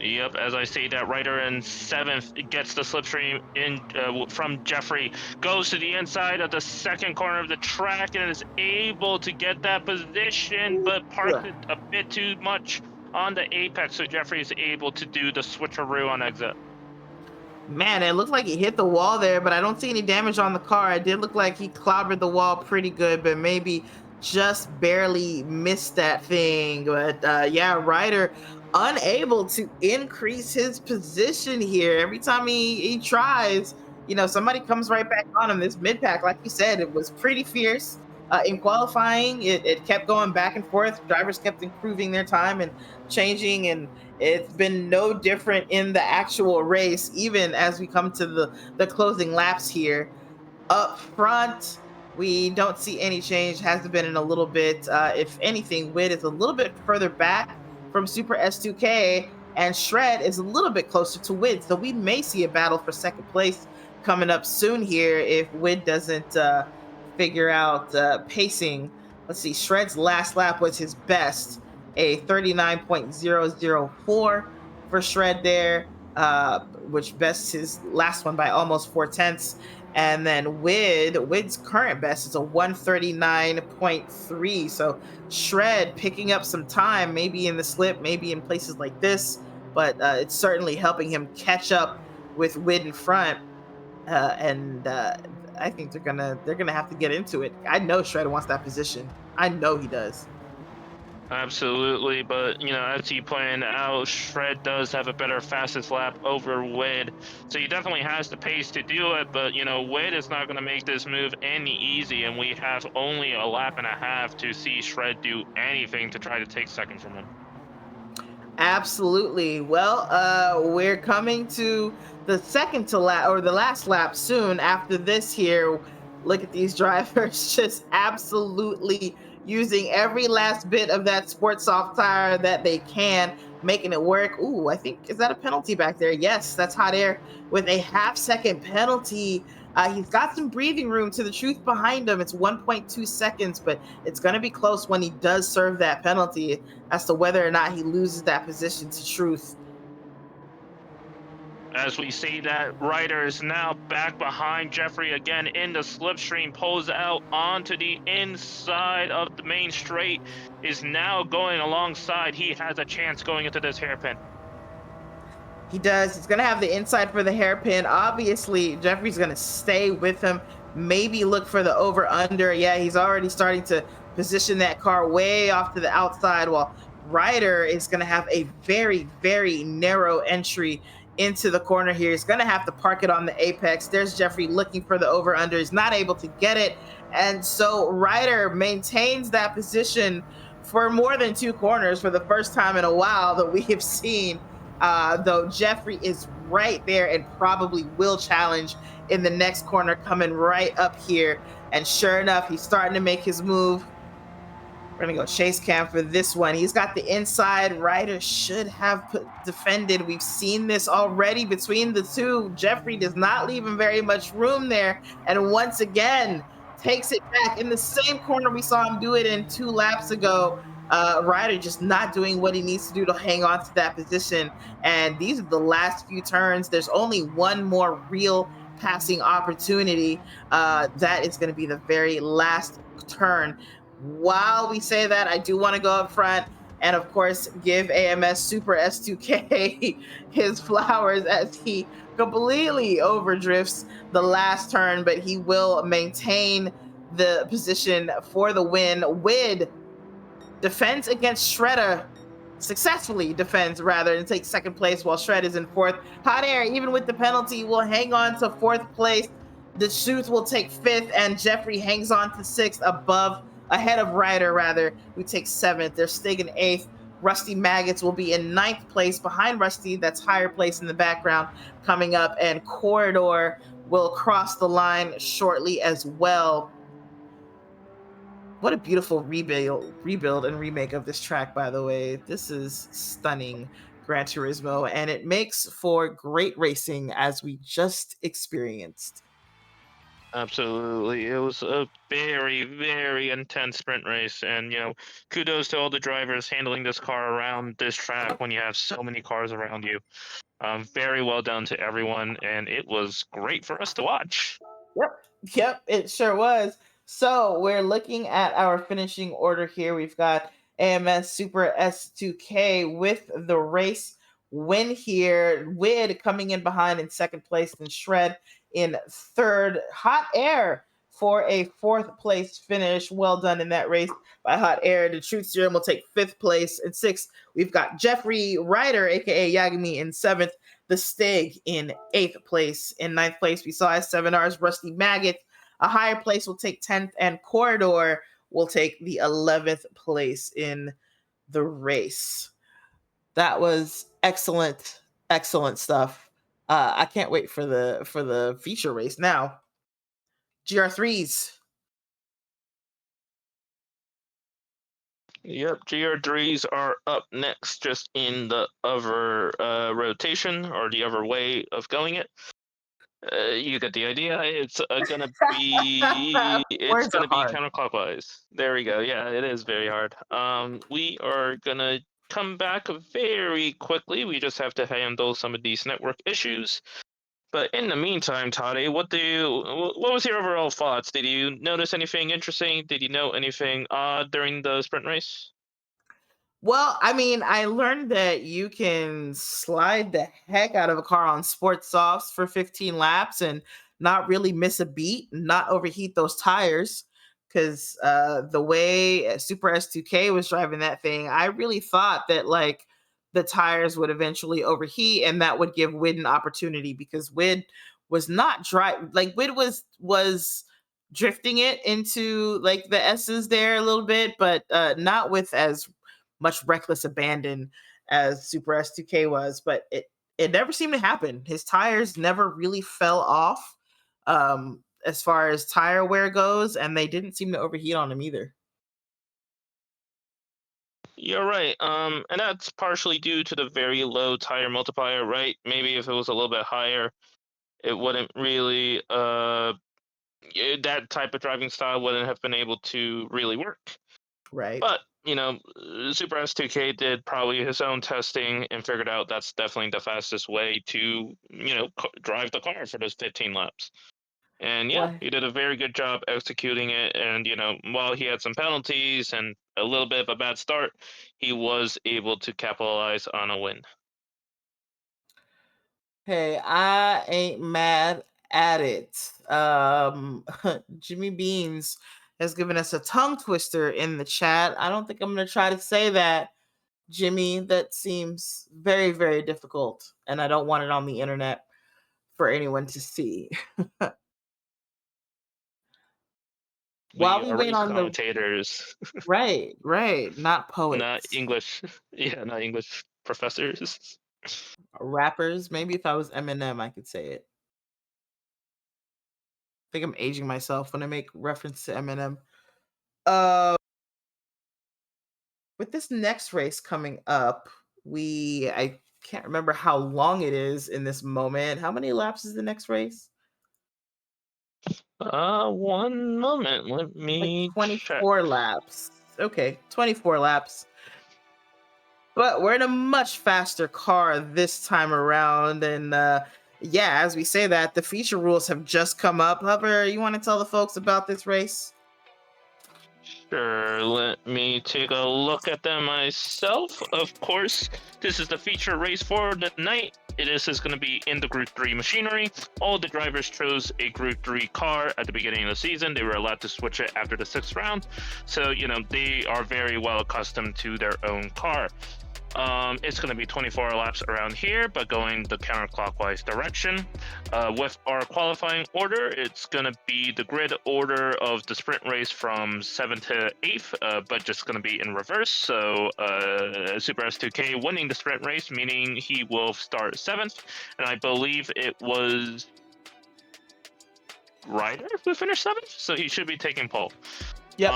Yep, as I say that, Ryder in seventh gets the slipstream in from Jeffrey, goes to the inside of the second corner of the track and is able to get that position, but parked it a bit too much on the apex, so Jeffrey is able to do the switcheroo on exit. Man, it looked like he hit the wall there, but I don't see any damage on the car. It did look like he clobbered the wall pretty good, but maybe just barely missed that thing. But yeah, Ryder unable to increase his position here. Every time he tries, somebody comes right back on him. This mid pack, like you said, it was pretty fierce. In qualifying, it kept going back and forth. Drivers kept improving their time and changing, and it's been no different in the actual race, even as we come to the closing laps here. Up front, We don't see any change. Hasn't been in a little bit. If anything, Wid is a little bit further back from Super S2K, and Shred is a little bit closer to Wid. So we may see a battle for second place coming up soon here if Wid doesn't figure out pacing. Let's see. Shred's last lap was his best, a 39.004 for Shred there, which bests his last one by almost 4 tenths. And then Wid's current best is a 139.3. So Shred picking up some time, maybe in the slip, maybe in places like this, but it's certainly helping him catch up with Wid in front. And I think they're gonna have to get into it. I know Shred wants that position. I know he does. Absolutely, but as you pointed out, Shred does have a better fastest lap over Wid, so he definitely has the pace to do it. But Wid is not going to make this move any easy, and we have only a lap and a half to see Shred do anything to try to take second from him. Absolutely. Well, we're coming to the second to lap or the last lap soon. After this, here, look at these drivers just absolutely using every last bit of that sports soft tire that they can, making it work. Ooh, I think is that a penalty back there? Yes, that's hot air with a half-second penalty. He's got some breathing room to the truth behind him. It's 1.2 seconds, but it's going to be close when he does serve that penalty as to whether or not he loses that position to truth. As we see that Ryder is now back behind Jeffrey again in the slipstream, pulls out onto the inside of the main straight, is now going alongside. He has a chance going into this hairpin. He does. He's going to have the inside for the hairpin. Obviously, Jeffrey's going to stay with him. Maybe look for the over under. Yeah, he's already starting to position that car way off to the outside, while Ryder is going to have a very, very narrow entry into the corner here. He's going to have to park it on the apex. There's Jeffrey looking for the over under. He's not able to get it. And so Ryder maintains that position for more than two corners for the first time in a while that we have seen, though Jeffrey is right there and probably will challenge in the next corner coming right up here. And sure enough, he's starting to make his move. We're gonna go chase cam for this one. He's got the inside. Ryder should have defended. We've seen this already between the two. Jeffrey does not leave him very much room there. And once again, takes it back in the same corner we saw him do it in 2 laps ago. Ryder just not doing what he needs to do to hang on to that position. And these are the last few turns. There's only one more real passing opportunity. That is going to be the very last turn. While we say that, I do want to go up front and, of course, give AMS Super S2K his flowers as he completely overdrifts the last turn, but he will maintain the position for the win. Wid defends against Shredder, successfully defends rather, and takes second place while Shred is in fourth. Hot Air, even with the penalty, will hang on to fourth place. The Shoot will take fifth, and Jeffrey hangs on to sixth, ahead of Ryder rather, who takes seventh. They're Stig in eighth. Rusty Maggots will be in ninth place behind Rusty. That's higher place in the background coming up, and Corridor will cross the line shortly as well. What a beautiful rebuild and remake of this track, by the way. This is stunning Gran Turismo, and it makes for great racing as we just experienced. Absolutely. It was a very, very intense sprint race. And, kudos to all the drivers handling this car around this track when you have so many cars around you. Very well done to everyone. And it was great for us to watch. Yep, it sure was. So we're looking at our finishing order here. We've got AMS Super S2K with the race win here. Wid coming in behind in second place, and Shred in third. Hot Air for a fourth place finish. Well done in that race by Hot Air. The Truth Serum will take fifth place. In sixth, we've got Jeffrey Ryder, aka Yagami, in seventh. The Stig in eighth place. In ninth place, we saw S7R's Rusty Maggot. A higher place will take 10th, and Corridor will take the 11th place in the race. That was excellent, excellent stuff. I can't wait for the feature race now. GR3s. Yep, GR3s are up next, just in the other rotation or the other way of going it. You get the idea. It's Words are gonna be hard. counterclockwise. There we go. Yeah, it is very hard. We are gonna come back very quickly. We just have to handle some of these network issues. But in the meantime, Toddy, what was your overall thoughts? Did you notice anything interesting? Did you know anything odd during the sprint race? Well, I mean, I learned that you can slide the heck out of a car on sports softs for 15 laps and not really miss a beat, not overheat those tires. Because the way Super S2K was driving that thing, I really thought that like the tires would eventually overheat, and that would give Wid an opportunity because Wid was not like Wid was drifting it into like the S's there a little bit, but not with as much reckless abandon as Super S2K was, but it never seemed to happen. His tires never really fell off as far as tire wear goes, and they didn't seem to overheat on him either. You're right. And that's partially due to the very low tire multiplier, right? Maybe if it was a little bit higher, it wouldn't really that type of driving style wouldn't have been able to really work. Right. But Super S2K did probably his own testing and figured out that's definitely the fastest way to drive the car for those 15 laps. And yeah, What? he did a very good job executing it. And while he had some penalties and a little bit of a bad start, he was able to capitalize on a win. Hey, I ain't mad at it. Jimmy Beans has given us a tongue twister in the chat. I don't think I'm going to try to say that, Jimmy. That seems very, very difficult, and I don't want it on the internet for anyone to see. While We we are wait race on the commentators, right, not not poets, English. Yeah, not English professors. rappers. Maybe if I was Eminem, I could say it. I think I'm aging myself when I make reference to Eminem. Uh, with this next race coming up, I can't remember how long it is in this moment. How many laps is the next race? One moment. Let Like me check. 24 laps. Okay, 24 laps. But we're in a much faster car this time around. And yeah, as we say that, the feature rules have just come up. Hover, you want to tell the folks about this race? Sure, let me take a look at them myself. Of course, this is the feature race for the night. Is going to be in the Group 3 machinery. All the drivers chose a Group 3 car at the beginning of the season. They were allowed to switch it after the 6th round. So, they are very well accustomed to their own car. It's going to be 24 laps around here, but going the counterclockwise direction. With our qualifying order, it's going to be the grid order of the sprint race from 7th to 8th, but just going to be in reverse. So Super S2K winning the sprint race, meaning he will start 7th, and I believe it was Ryder who finished 7th, so he should be taking pole. Yep.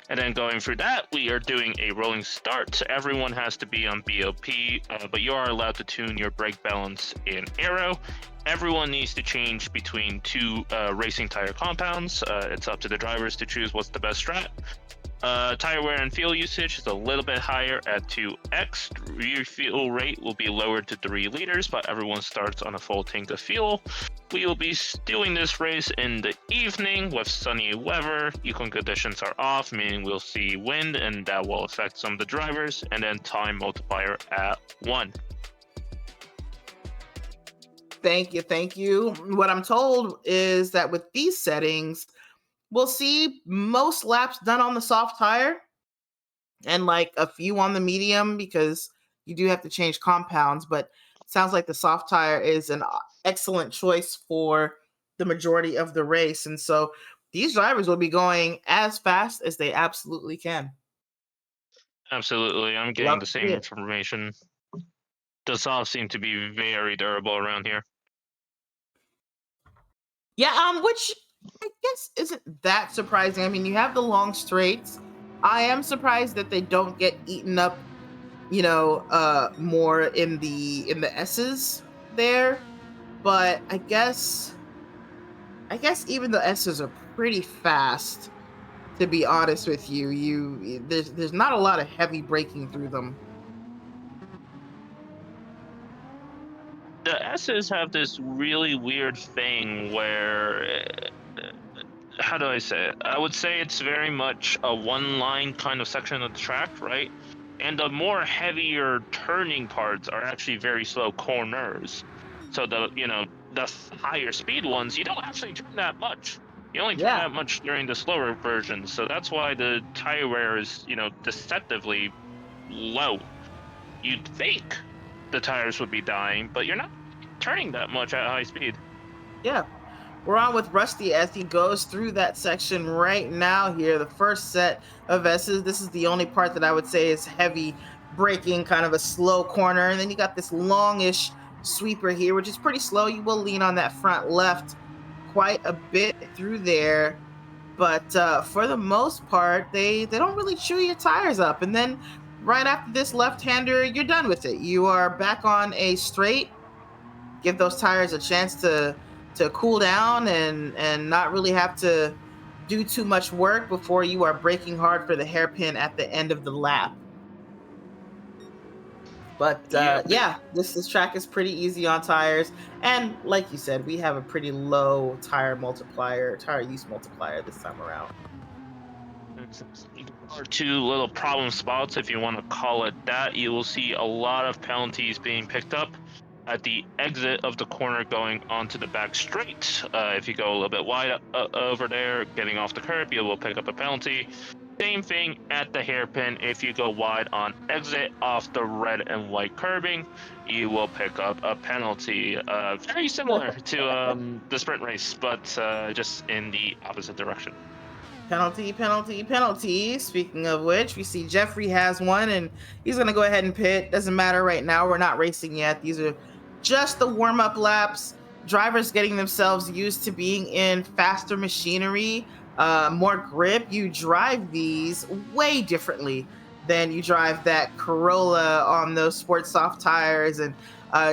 And then going through that, we are doing a rolling start. Everyone has to be on BOP, but you are allowed to tune your brake balance in aero. Everyone needs to change between two racing tire compounds. It's up to the drivers to choose what's the best strat. Tire wear and fuel usage is a little bit higher at 2x. Refuel rate will be lowered to 3 liters, but everyone starts on a full tank of fuel. We will be doing this race in the evening with sunny weather. Econ conditions are off, meaning we'll see wind, and that will affect some of the drivers, and then time multiplier at 1. Thank you. Thank you. What I'm told is that with these settings, we'll see most laps done on the soft tire and like a few on the medium because you do have to change compounds, but it sounds like the soft tire is an excellent choice for the majority of the race. And so these drivers will be going as fast as they absolutely can. Absolutely, I'm getting Love the to see same it. information. The softs seem to be very durable around here. Yeah, which I guess isn't that surprising. I mean, you have the long straights, I am surprised that they don't get eaten up, more in the S's there, but I guess even the S's are pretty fast, to be honest with you. There's not a lot of heavy braking through them. The S's have this really weird thing where how do I say it? I would say it's very much a one line kind of section of the track, right? And the more heavier turning parts are actually very slow corners. So the higher speed ones, you don't actually turn that much. You only turn Yeah. that much during the slower versions. So that's why the tire wear is, deceptively low. You'd think the tires would be dying, but you're not turning that much at high speed. Yeah. We're on with Rusty as he goes through that section right now here. The first set of S's. This is the only part that I would say is heavy braking, kind of a slow corner. And then you got this longish sweeper here, which is pretty slow. You will lean on that front left quite a bit through there. But for the most part, they don't really chew your tires up. And then right after this left-hander, you're done with it. You are back on a straight. Give those tires a chance to cool down and not really have to do too much work before you are braking hard for the hairpin at the end of the lap. But Yeah, yeah, this track is pretty easy on tires, and like you said, we have a pretty low tire use multiplier this time around. or two little problem spots, if you want to call it that. You will see a lot of penalties being picked up at the exit of the corner going onto the back straight. If you go a little bit wide over there, getting off the curb, you will pick up a penalty. Same thing at the hairpin. If you go wide on exit off the red and white curbing, you will pick up a penalty. Very similar to the sprint race, but just in the opposite direction. Penalty, penalty, penalty. Speaking of which, we see Jeffrey has one and he's going to go ahead and pit. Doesn't matter right now. We're not racing yet. These are just the warm up laps. Drivers getting themselves used to being in faster machinery, more grip. You drive these way differently than you drive that Corolla on those sports soft tires. And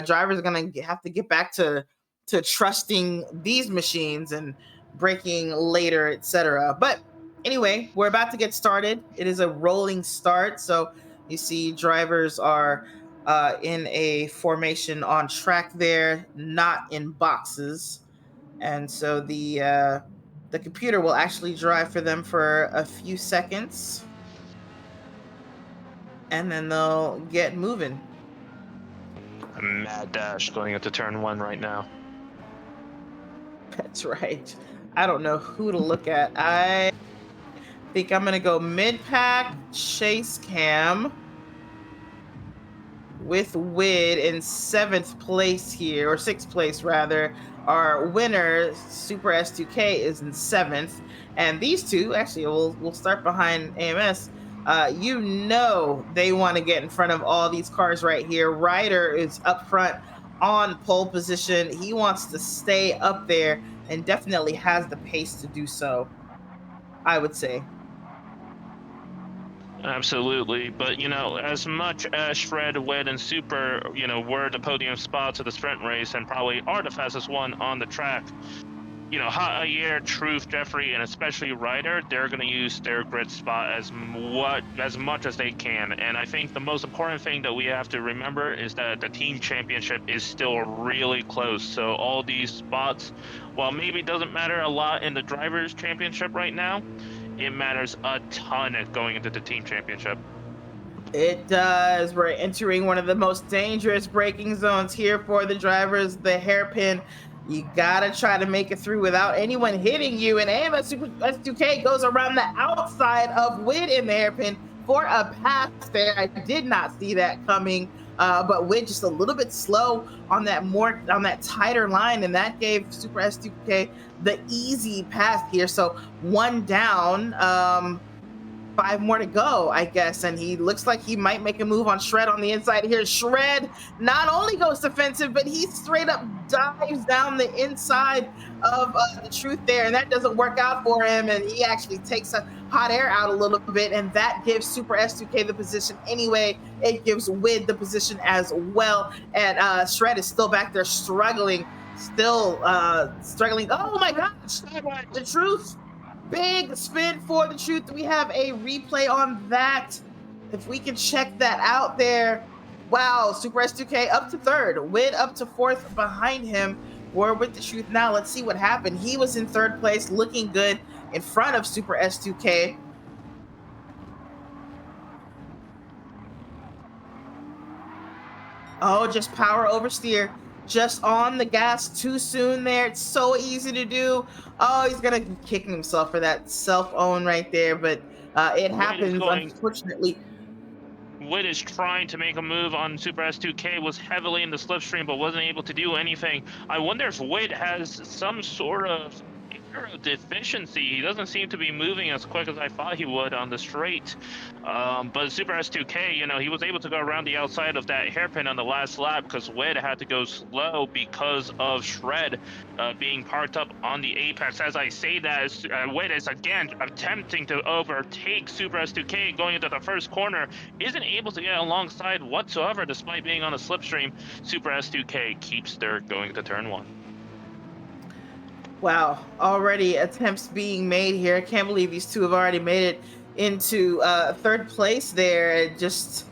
drivers are going to have to get back to trusting these machines and braking later, etc. But anyway, we're about to get started. It is a rolling start. So you see drivers are in a formation on track there, not in boxes. And so the computer will actually drive for them for a few seconds and then they'll get moving. A mad dash going into turn one right now. That's right. I don't know who to look at. I think I'm gonna go mid pack chase cam with Wid in seventh place here, or sixth place rather. Our winner, Super S2K, is in seventh, and these two actually we'll start behind AMS. They want to get in front of all these cars right here. Ryder is up front on pole position. He wants to stay up there and definitely has the pace to do so, I would say. Absolutely, but as much as Shred, Wed, and Super, were the podium spots of the sprint race and probably are the fastest one on the track, Hot Year, Truth, Jeffrey, and especially Ryder, they're going to use their grid spot as much as they can. And I think the most important thing that we have to remember is that the team championship is still really close. So all these spots, while maybe doesn't matter a lot in the drivers' championship right now, it matters a ton going into the team championship. It does. We're entering one of the most dangerous braking zones here for the drivers, the hairpin. You gotta try to make it through without anyone hitting you. And AMS Super S2K goes around the outside of Wid in the hairpin for a pass there. I did not see that coming. But Wid just a little bit slow on that tighter line, and that gave Super S2K the easy pass here. So one down. 5 more to go, I guess. And he looks like he might make a move on Shred on the inside here. Shred not only goes defensive, but he straight up dives down the inside of the truth there, and that doesn't work out for him. And he actually takes a hot air out a little bit, and that gives Super S2K the position anyway. It gives Wid the position as well, and Shred is still back there struggling, still struggling. Oh my gosh, the truth. Big spin for the truth. We have a replay on that. If we can check that out there. Wow, Super S2K up to third, Wid up to fourth behind him. We're with the truth now. Let's see what happened. He was in third place, looking good in front of Super S2K. Oh, just power oversteer. Just on the gas too soon there. It's so easy to do. Oh, he's gonna be kicking himself for that self-own right there, but it Wid is happens, going. unfortunately. Wid is trying to make a move on Super S2K, was heavily in the slipstream, but wasn't able to do anything. I wonder if Wid has some sort of aero deficiency. He doesn't seem to be moving as quick as I thought he would on the straight. But Super S2K, he was able to go around the outside of that hairpin on the last lap because Wid had to go slow because of Shred being parked up on the apex. As I say that, Wid is again attempting to overtake Super S2K going into the first corner. Isn't able to get alongside whatsoever despite being on a slipstream. Super S2K keeps third going to turn one. Wow, already attempts being made here. I can't believe these two have already made it into third place there. Just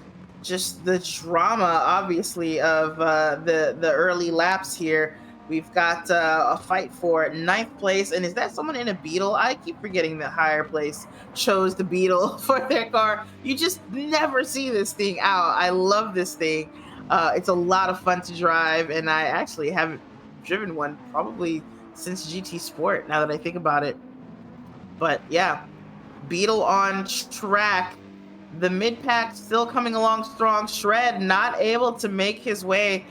the drama, obviously, of the early laps here. We've got a fight for ninth place, and is that someone in a Beetle? I keep forgetting that higher place chose the Beetle for their car. You just never see this thing out. I love this thing. It's a lot of fun to drive, and I actually haven't driven one probably since GT Sport, now that I think about it. But yeah, Beetle on track. The mid pack still coming along strong. Shred not able to make his way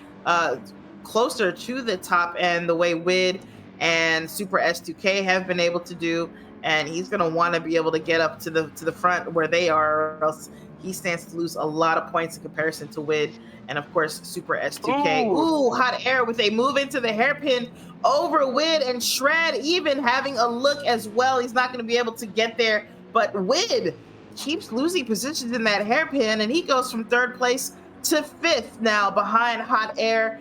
closer to the top end the way Wid and Super S2K have been able to do. And he's gonna want to be able to get up to the front where they are, or else he stands to lose a lot of points in comparison to Wid and of course Super S2K. Ooh. Ooh, hot air with a move into the hairpin over Wid, and Shred even having a look as well. He's not going to be able to get there, but Wid keeps losing positions in that hairpin, and he goes from third place to fifth now behind hot air.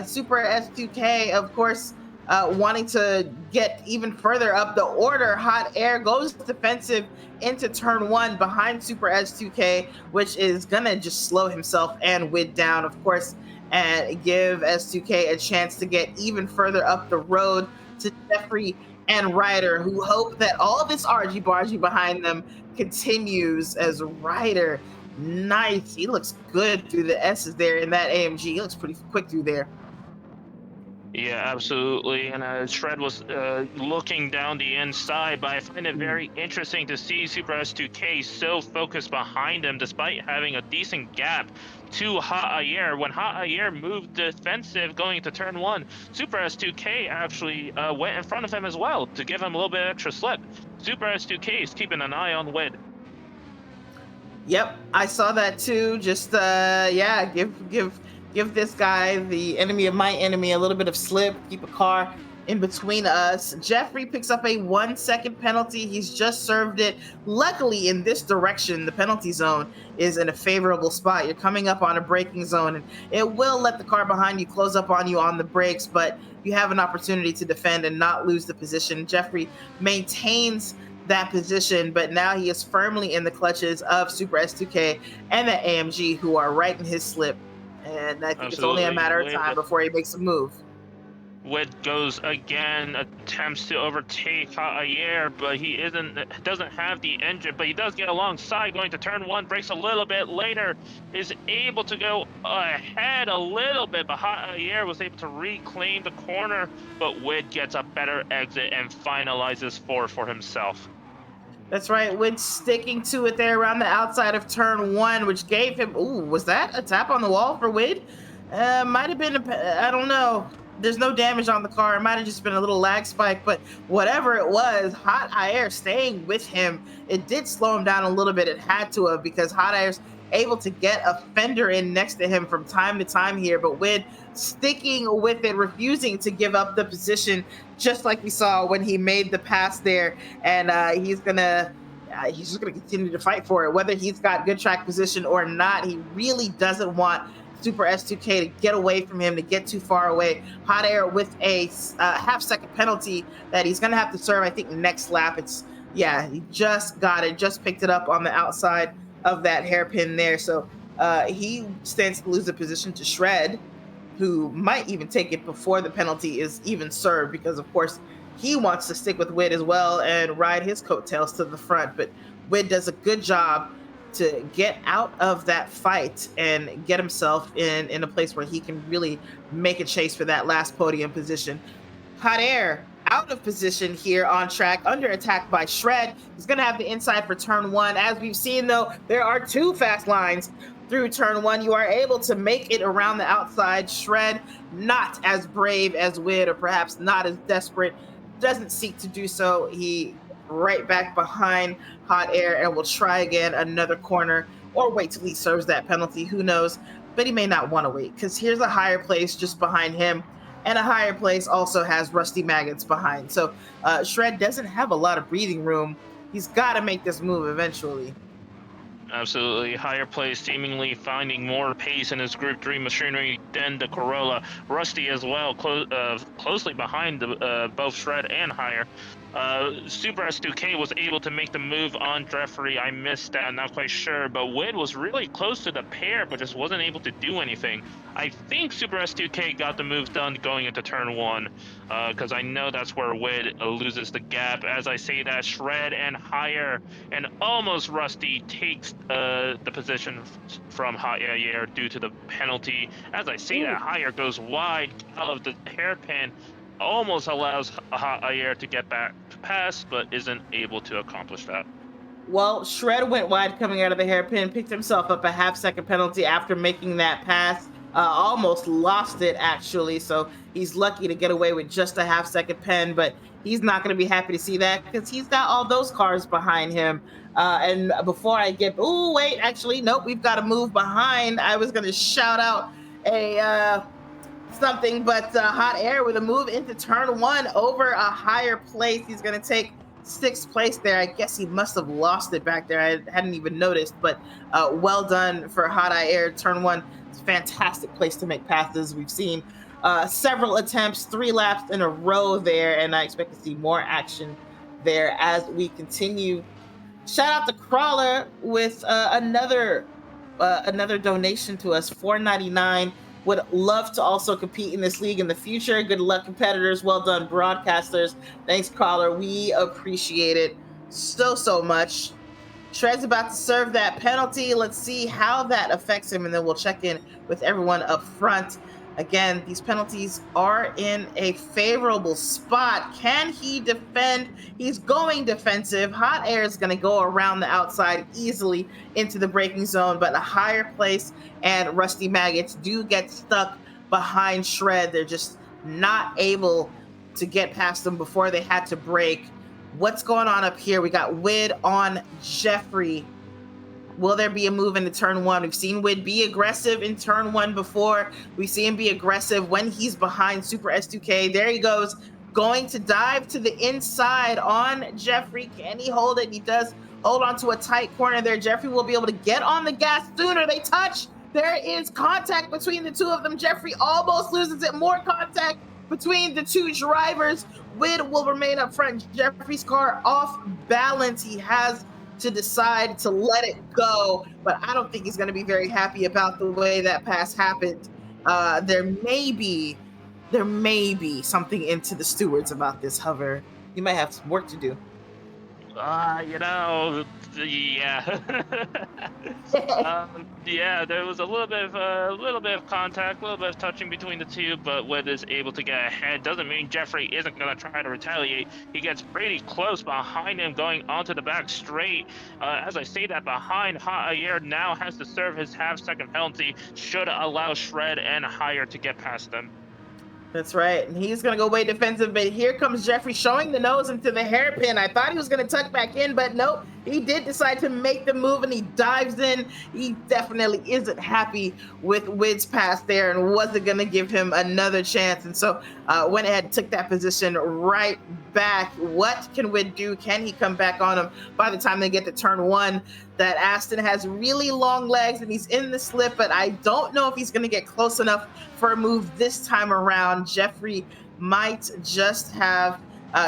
Super S2K, of course, wanting to get even further up the order. Hot air goes defensive into turn one behind Super S2K, which is gonna just slow himself and Wid down, of course, and give S2K a chance to get even further up the road to Jeffrey and Ryder, who hope that all this argy-bargy behind them continues as Ryder. Nice. He looks good through the S's there in that AMG. He looks pretty quick through there. Yeah, absolutely. And Shred was looking down the inside, but I find it very interesting to see Super S2K so focused behind him despite having a decent gap to Hot Ayer. When Hot Ayer moved defensive going to turn one, Super S2K actually went in front of him as well to give him a little bit of extra slip. Super S2K is keeping an eye on Wid. Yep, I saw that too. Just yeah, give this guy, the enemy of my enemy, a little bit of slip. Keep a car in between us. Jeffrey picks up a 1 second penalty. He's just served it. Luckily, in this direction, the penalty zone is in a favorable spot. You're coming up on a braking zone, and it will let the car behind you close up on you on the brakes, but you have an opportunity to defend and not lose the position. Jeffrey maintains that position, but now he is firmly in the clutches of Super S2K and the AMG, who are right in his slip. And I think it's only a matter of time before he makes a move. Wid goes again, attempts to overtake Hot Ayer, but he doesn't have the engine, but he does get alongside going to turn one, brakes a little bit later, is able to go ahead a little bit, but Hot Ayer was able to reclaim the corner, but Wid gets a better exit and finalizes four for himself. That's right, Wid sticking to it there around the outside of turn one, which gave him, ooh, was that a tap on the wall for Wid? Might have been, I don't know. There's no damage on the car. It might have just been a little lag spike, but whatever it was, Hot Ayer staying with him. It did slow him down a little bit. It had to have, because Hot Ayer's able to get a fender in next to him from time to time here, but Wid sticking with it, refusing to give up the position, just like we saw when he made the pass there. And he's just gonna continue to fight for it, whether he's got good track position or not. He really doesn't want Super S2K to get away from him, to get too far away. Hot Air with a half-second penalty that he's gonna have to serve, I think, next lap. Yeah, he just got it, just picked it up on the outside of that hairpin there. So he stands to lose the position to Shred, who might even take it before the penalty is even served, because of course he wants to stick with Wid as well and ride his coattails to the front. But Wid does a good job to get out of that fight and get himself in a place where he can really make a chase for that last podium position. Hot Air out of position here on track, under attack by Shred. He's going to have the inside for turn one. As we've seen, though, there are two fast lines through turn one. You are able to make it around the outside. Shred, not as brave as Wid, or perhaps not as desperate, doesn't seek to do so. He right back behind Hot Air and will try again another corner, or wait till he serves that penalty. Who knows? But he may not want to wait, because here's a higher place just behind him, and a higher place also has Rusty Maggots behind. So Shred doesn't have a lot of breathing room. He's got to make this move eventually. Absolutely. Higher place seemingly finding more pace in his Group 3 machinery than the Corolla. Rusty as well, closely behind both Shred and Higher. Super S2K was able to make the move on Jeffrey. I missed that, not quite sure, but Wid was really close to the pair, but just wasn't able to do anything. I think Super S2K got the move done going into turn one, because I know that's where Wid loses the gap. As I say that, Shred and Higher and almost Rusty takes the position from Hot Air due to the penalty. As I say that, Higher goes wide out of the hairpin, almost allows Hot Air to get back to pass, but isn't able to accomplish that. Well, Shred went wide coming out of the hairpin, picked himself up a half-second penalty after making that pass. Almost lost it, actually, so he's lucky to get away with just a half-second pen, but he's not going to be happy to see that, because he's got all those cars behind him. And before I get... Oh, wait, actually, nope, we've got to move behind. I was going to shout out a... something, but Hot Air with a move into turn one over a higher place. He's going to take sixth place there. I guess he must have lost it back there. I hadn't even noticed, but well done for Hot Air. Turn one, it's a fantastic place to make passes. We've seen several attempts, 3 laps in a row there, and I expect to see more action there as we continue. Shout out to Crawler with another donation to us, $4.99. Would love to also compete in this league in the future. Good luck, competitors. Well done, broadcasters. Thanks, Caller. We appreciate it so much. Shred's about to serve that penalty. Let's see how that affects him, and then we'll check in with everyone up front. Again, these penalties are in a favorable spot. Can he defend? He's going defensive. Hot Air is going to go around the outside easily into the braking zone, but a higher place and Rusty Maggots do get stuck behind Shred. They're just not able to get past them before they had to brake. What's going on up here? We got Wid on Jeffrey. Will there be a move into turn one? We've seen Wid be aggressive in turn one before. We see him be aggressive when he's behind Super S2K. There he goes, going to dive to the inside on Jeffrey. Can he hold it? He does hold on to a tight corner there. Jeffrey will be able to get on the gas sooner. They touch. There is contact between the two of them. Jeffrey almost loses it. More contact between the two drivers. Wid will remain up front. Jeffrey's car off balance. He has to decide to let it go, but I don't think he's going to be very happy about the way that pass happened. There may be something into the stewards about this hover. You might have some work to do. Yeah. Yeah, there was a little bit of contact, a little bit of touching between the two, but Wid is able to get ahead. Doesn't mean Jeffrey isn't going to try to retaliate. He gets pretty close behind him, going onto the back straight. As I say that, behind Hot Air now has to serve his half-second penalty, should allow Shred and Higher to get past them. That's right. And he's going to go way defensive, but here comes Jeffrey showing the nose into the hairpin. I thought he was going to tuck back in, but nope. He did decide to make the move and he dives in. He definitely isn't happy with Wid's pass there and wasn't going to give him another chance. And so went ahead and took that position right back. What can Wid do? Can he come back on him by the time they get to turn one? That Aston has really long legs and he's in the slip, but I don't know if he's going to get close enough for a move this time around. Jeffrey might just have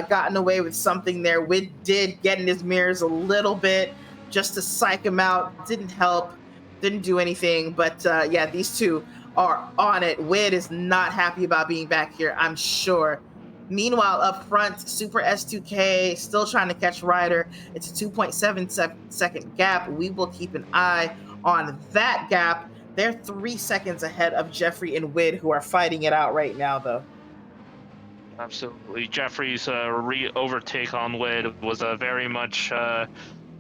gotten away with something there. Wid did get in his mirrors a little bit just to psych him out. Didn't help, didn't do anything. But yeah, these two are on it. Wid is not happy about being back here, I'm sure. Meanwhile, up front, Super S2K still trying to catch Ryder. It's a 2.7 second gap. We will keep an eye on that gap. They're 3 seconds ahead of Jeffrey and Wid, who are fighting it out right now, though. Absolutely. Jeffrey's overtake on Wid was a very much a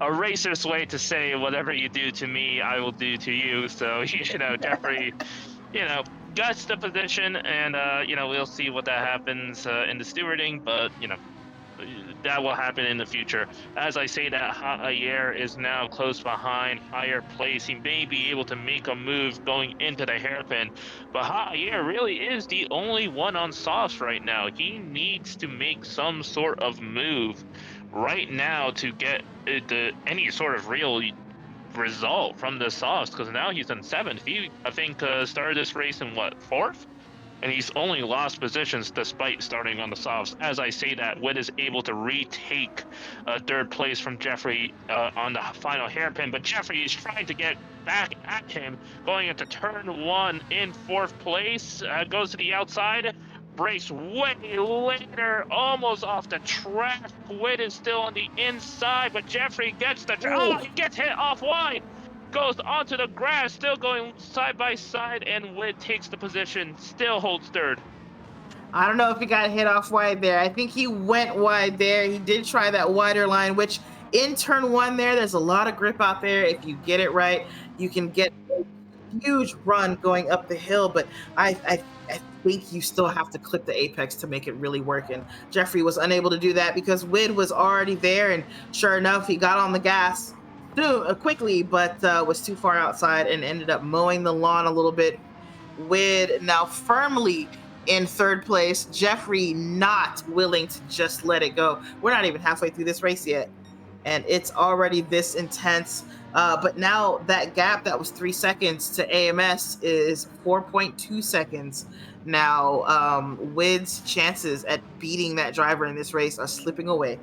racist way to say whatever you do to me, I will do to you. So, Jeffrey, guts the position, and, we'll see what that happens in the stewarding, but, that will happen in the future. As I say that, Ha'ayer is now close behind, higher place. He may be able to make a move going into the hairpin, but Ha'ayer really is the only one on softs right now. He needs to make some sort of move right now to get any sort of real result from the softs, because now he's in 7th. He, I think, started this race in, what, 4th? And he's only lost positions despite starting on the softs. As I say that, Wid is able to retake 3rd place from Jeffrey on the final hairpin, but Jeffrey is trying to get back at him, going into turn 1 in 4th place, goes to the outside, brakes way later, almost off the track. Wid is still on the inside, but Jeffrey gets he gets hit off wide. Goes onto the grass, still going side by side, and Wid takes the position, still holds 3rd. I don't know if he got hit off wide there. I think he went wide there. He did try that wider line, which in turn 1 there's a lot of grip out there. If you get it right, you can get a huge run going up the hill, but I think you still have to clip the apex to make it really work. And Jeffrey was unable to do that because Wid was already there, and sure enough, he got on the gas quickly, but was too far outside and ended up mowing the lawn a little bit. Wid now firmly in 3rd place. Jeffrey not willing to just let it go. We're not even halfway through this race yet, and it's already this intense. But now that gap that was 3 seconds to AMS is 4.2 seconds. Now, Wid's chances at beating that driver in this race are slipping away.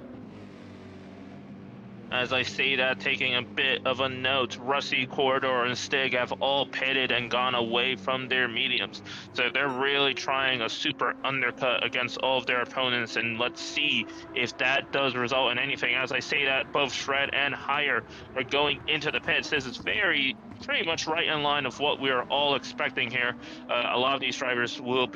As I say that, taking a bit of a note, Rusty, Corridor, and Stig have all pitted and gone away from their mediums. So they're really trying a super undercut against all of their opponents, and let's see if that does result in anything. As I say that, both Shred and Higher are going into the pits. This is pretty much right in line of what we are all expecting here. A lot of these drivers we'll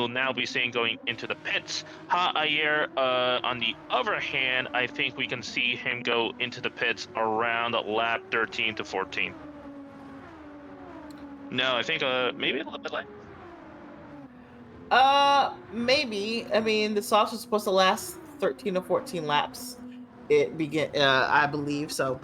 now be seeing going into the pits. Ha'ayer, on the other hand, I think we can see him go into the pits around lap 13 to 14. No, I think maybe a little bit late. Maybe. I mean, the softs was supposed to last 13 to 14 laps. It began, I believe. So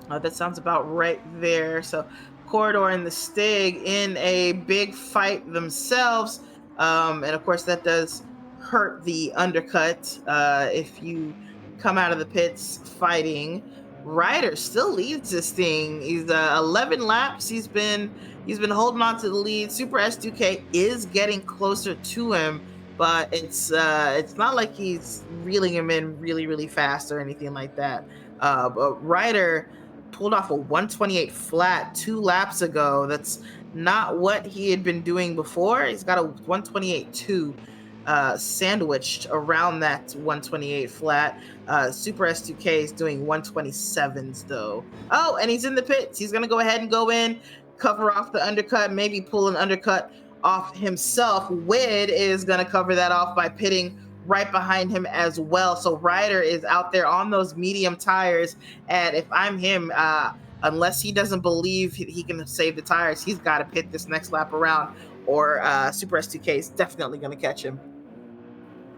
that sounds about right there. So Corridor and the Stig in a big fight themselves. And of course, that does hurt the undercut if you come out of the pits fighting. Ryder still leads this thing. He's 11 laps. He's been holding on to the lead. Super S2K is getting closer to him, but it's not like he's reeling him in really, really fast or anything like that. But Ryder pulled off a 128 flat 2 laps ago. That's not what he had been doing before. He's got a 128.2 sandwiched around that 128 flat. Super S2K is doing 127s though. Oh, and he's in the pits. He's gonna go ahead and go in, cover off the undercut, maybe pull an undercut off himself. Wid is gonna cover that off by pitting right behind him as well. So Ryder is out there on those medium tires, and if I'm him, unless he doesn't believe he can save the tires, he's got to pit this next lap around. or Super S2K is definitely going to catch him.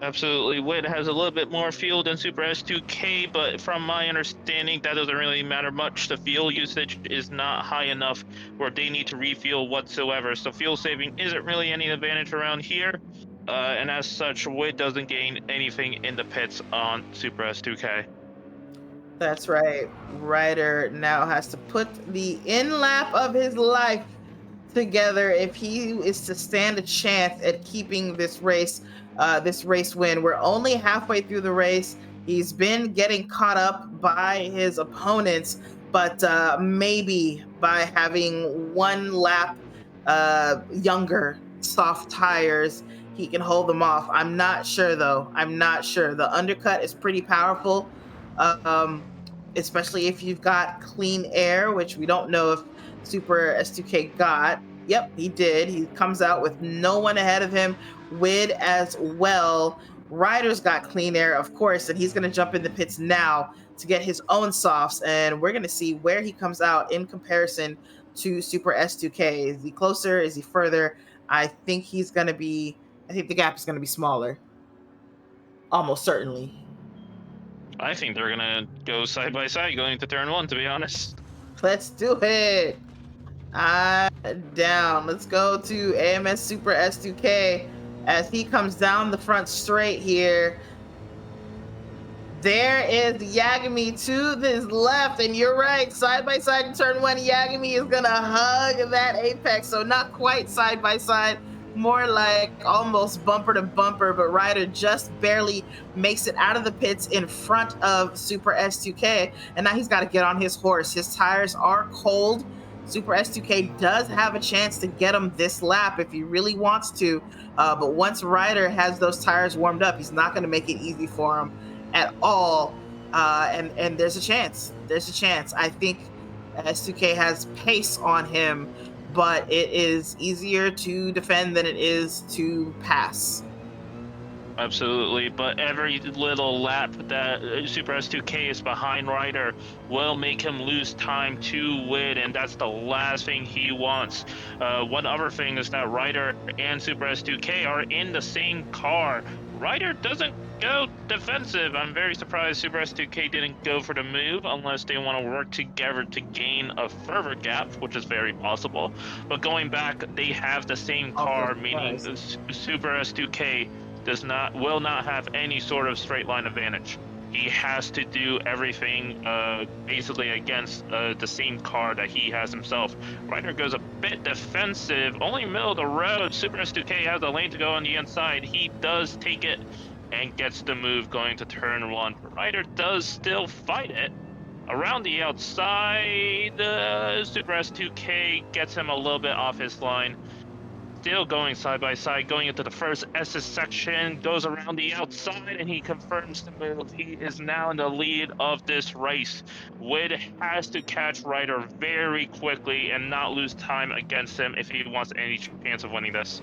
Absolutely. Wit has a little bit more fuel than Super S2K, but from my understanding, that doesn't really matter much. The fuel usage is not high enough where they need to refuel whatsoever. So fuel saving isn't really any advantage around here. And as such, Wit doesn't gain anything in the pits on Super S2K. That's right. Ryder now has to put the in lap of his life together if he is to stand a chance at keeping this race win. We're only halfway through the race. He's been getting caught up by his opponents, but maybe by having one lap younger soft tires, he can hold them off. I'm not sure though. I'm not sure. The undercut is pretty powerful. Um, Especially if you've got clean air, which we don't know if Super S2K got. Yep, he did. He comes out with no one ahead of him. Wid as well. Ryder's got clean air, of course, and he's going to jump in the pits now to get his own softs. And we're going to see where he comes out in comparison to Super S2K. Is he closer? Is he further? I think he's going to be, I think the gap is going to be smaller. Almost certainly. I think they're gonna go side by side going to turn one, to be honest. Let's do it. Down. Let's go to AMS Super S2K as he comes down the front straight here. There is Yagami to this left, and you're right. Side by side in turn one, Yagami is gonna hug that apex. So not quite side by side, more like almost bumper to bumper. But Ryder just barely makes it out of the pits in front of Super S2K, and now he's got to get on his horse. His tires are cold. Super S2K does have a chance to get him this lap if he really wants to, but once Ryder has those tires warmed up, he's not going to make it easy for him at all. And there's a chance. There's a chance. I think S2K has pace on him, but it is easier to defend than it is to pass. Absolutely, but every little lap that Super S2K is behind Ryder will make him lose time to win, and that's the last thing he wants. One other thing is that Ryder and Super S2K are in the same car. Ryder doesn't go defensive. I'm very surprised Super S2K didn't go for the move unless they want to work together to gain a further gap, which is very possible. But going back, they have the same car, meaning Super S2K will not have any sort of straight line advantage. He has to do everything basically against the same car that he has himself. Ryder goes a bit defensive, only middle of the road. Super S2K has a lane to go on the inside. He does take it and gets the move going to turn one. Ryder does still fight it. Around the outside, Super S2K gets him a little bit off his line. Still going side by side, going into the first S's section, goes around the outside, and he confirms the move. He is now in the lead of this race. Wid has to catch Ryder very quickly and not lose time against him if he wants any chance of winning this.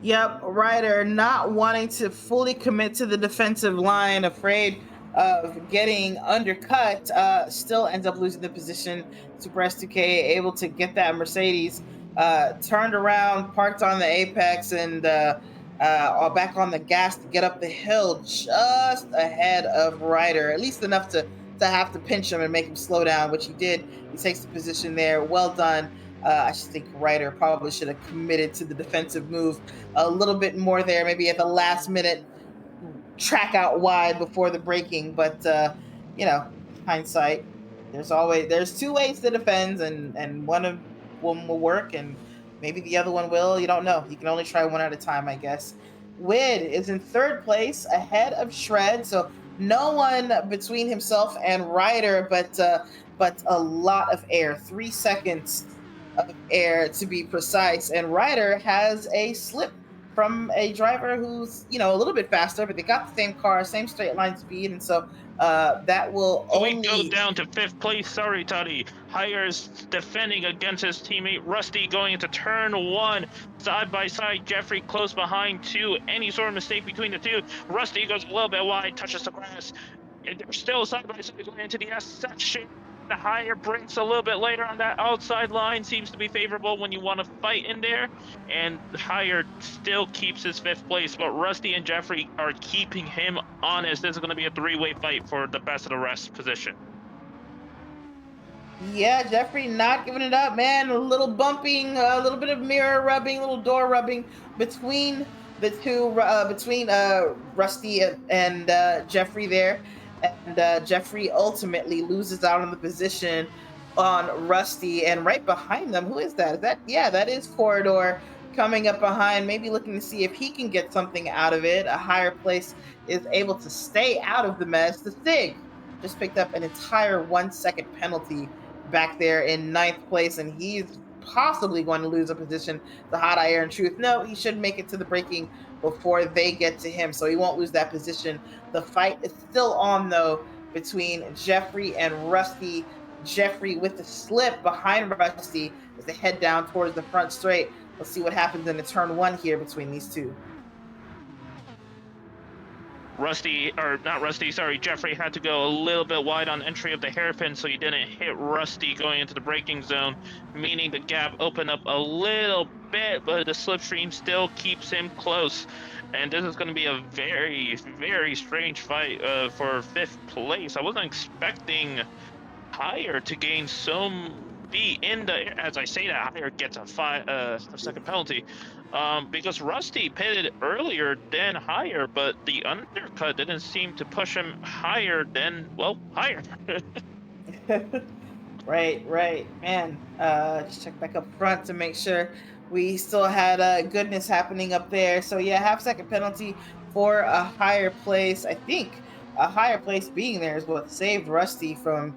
Yep, Ryder not wanting to fully commit to the defensive line, afraid of getting undercut, still ends up losing the position. Super S2K able to get that Mercedes turned around, parked on the apex, and back on the gas to get up the hill just ahead of Ryder, at least enough to have to pinch him and make him slow down, which he did. He takes the position there. Well done. I just think Ryder probably should have committed to the defensive move a little bit more there, maybe at the last minute, track out wide before the braking. But hindsight, there's two ways to defend, and one of them will work, and maybe the other one will. You don't know. You can only try one at a time, I guess. Wid is in third place, ahead of Shred, so no one between himself and Ryder, but a lot of air, 3 seconds of air to be precise. And Ryder has a slip from a driver who's a little bit faster, but they got the same car, same straight line speed, and so that will only... We go down to fifth place. Sorry, Toddy. Hires defending against his teammate Rusty going into turn one. Side by side, Jeffrey close behind two. Any sort of mistake between the two. Rusty goes a little bit wide, touches the grass. And they're still side by side going into the S section. higher breaks a little bit later on that outside line seems to be favorable when you want to fight in there, and higher still keeps his fifth place, but Rusty and Jeffrey are keeping him honest. This is going to be a three-way fight for the best of the rest position. Yeah, Jeffrey not giving it up, man. A little bumping, a little bit of mirror rubbing, a little door rubbing between the two, between Rusty and Jeffrey there, and Jeffrey ultimately loses out on the position on Rusty, and right behind them, who is that? Is that yeah, that is Corridor coming up behind, maybe looking to see if he can get something out of it. A higher place is able to stay out of the mess. The Sig just picked up an entire 1 second penalty back there in ninth place, and he's possibly going to lose a position to Hot Air and Truth. No, he should make it to the breaking before they get to him, so he won't lose that position. The fight is still on, though, between Jeffrey and Rusty. Jeffrey with the slip behind Rusty as they head down towards the front straight. Let's see what happens in the turn one here between these two. Rusty, or not Rusty, sorry, Jeffrey had to go a little bit wide on entry of the hairpin so he didn't hit Rusty going into the braking zone, meaning the gap opened up a little bit, but the slipstream still keeps him close. And this is going to be a very, very strange fight for fifth place. I wasn't expecting higher to gain some be in the, as I say that, higher gets a second penalty. Because Rusty pitted earlier than higher, but the undercut didn't seem to push him higher than, well, higher. Right, man. Just check back up front to make sure we still had goodness happening up there. So yeah, half-second penalty for a higher place. I think a higher place being there is what saved Rusty from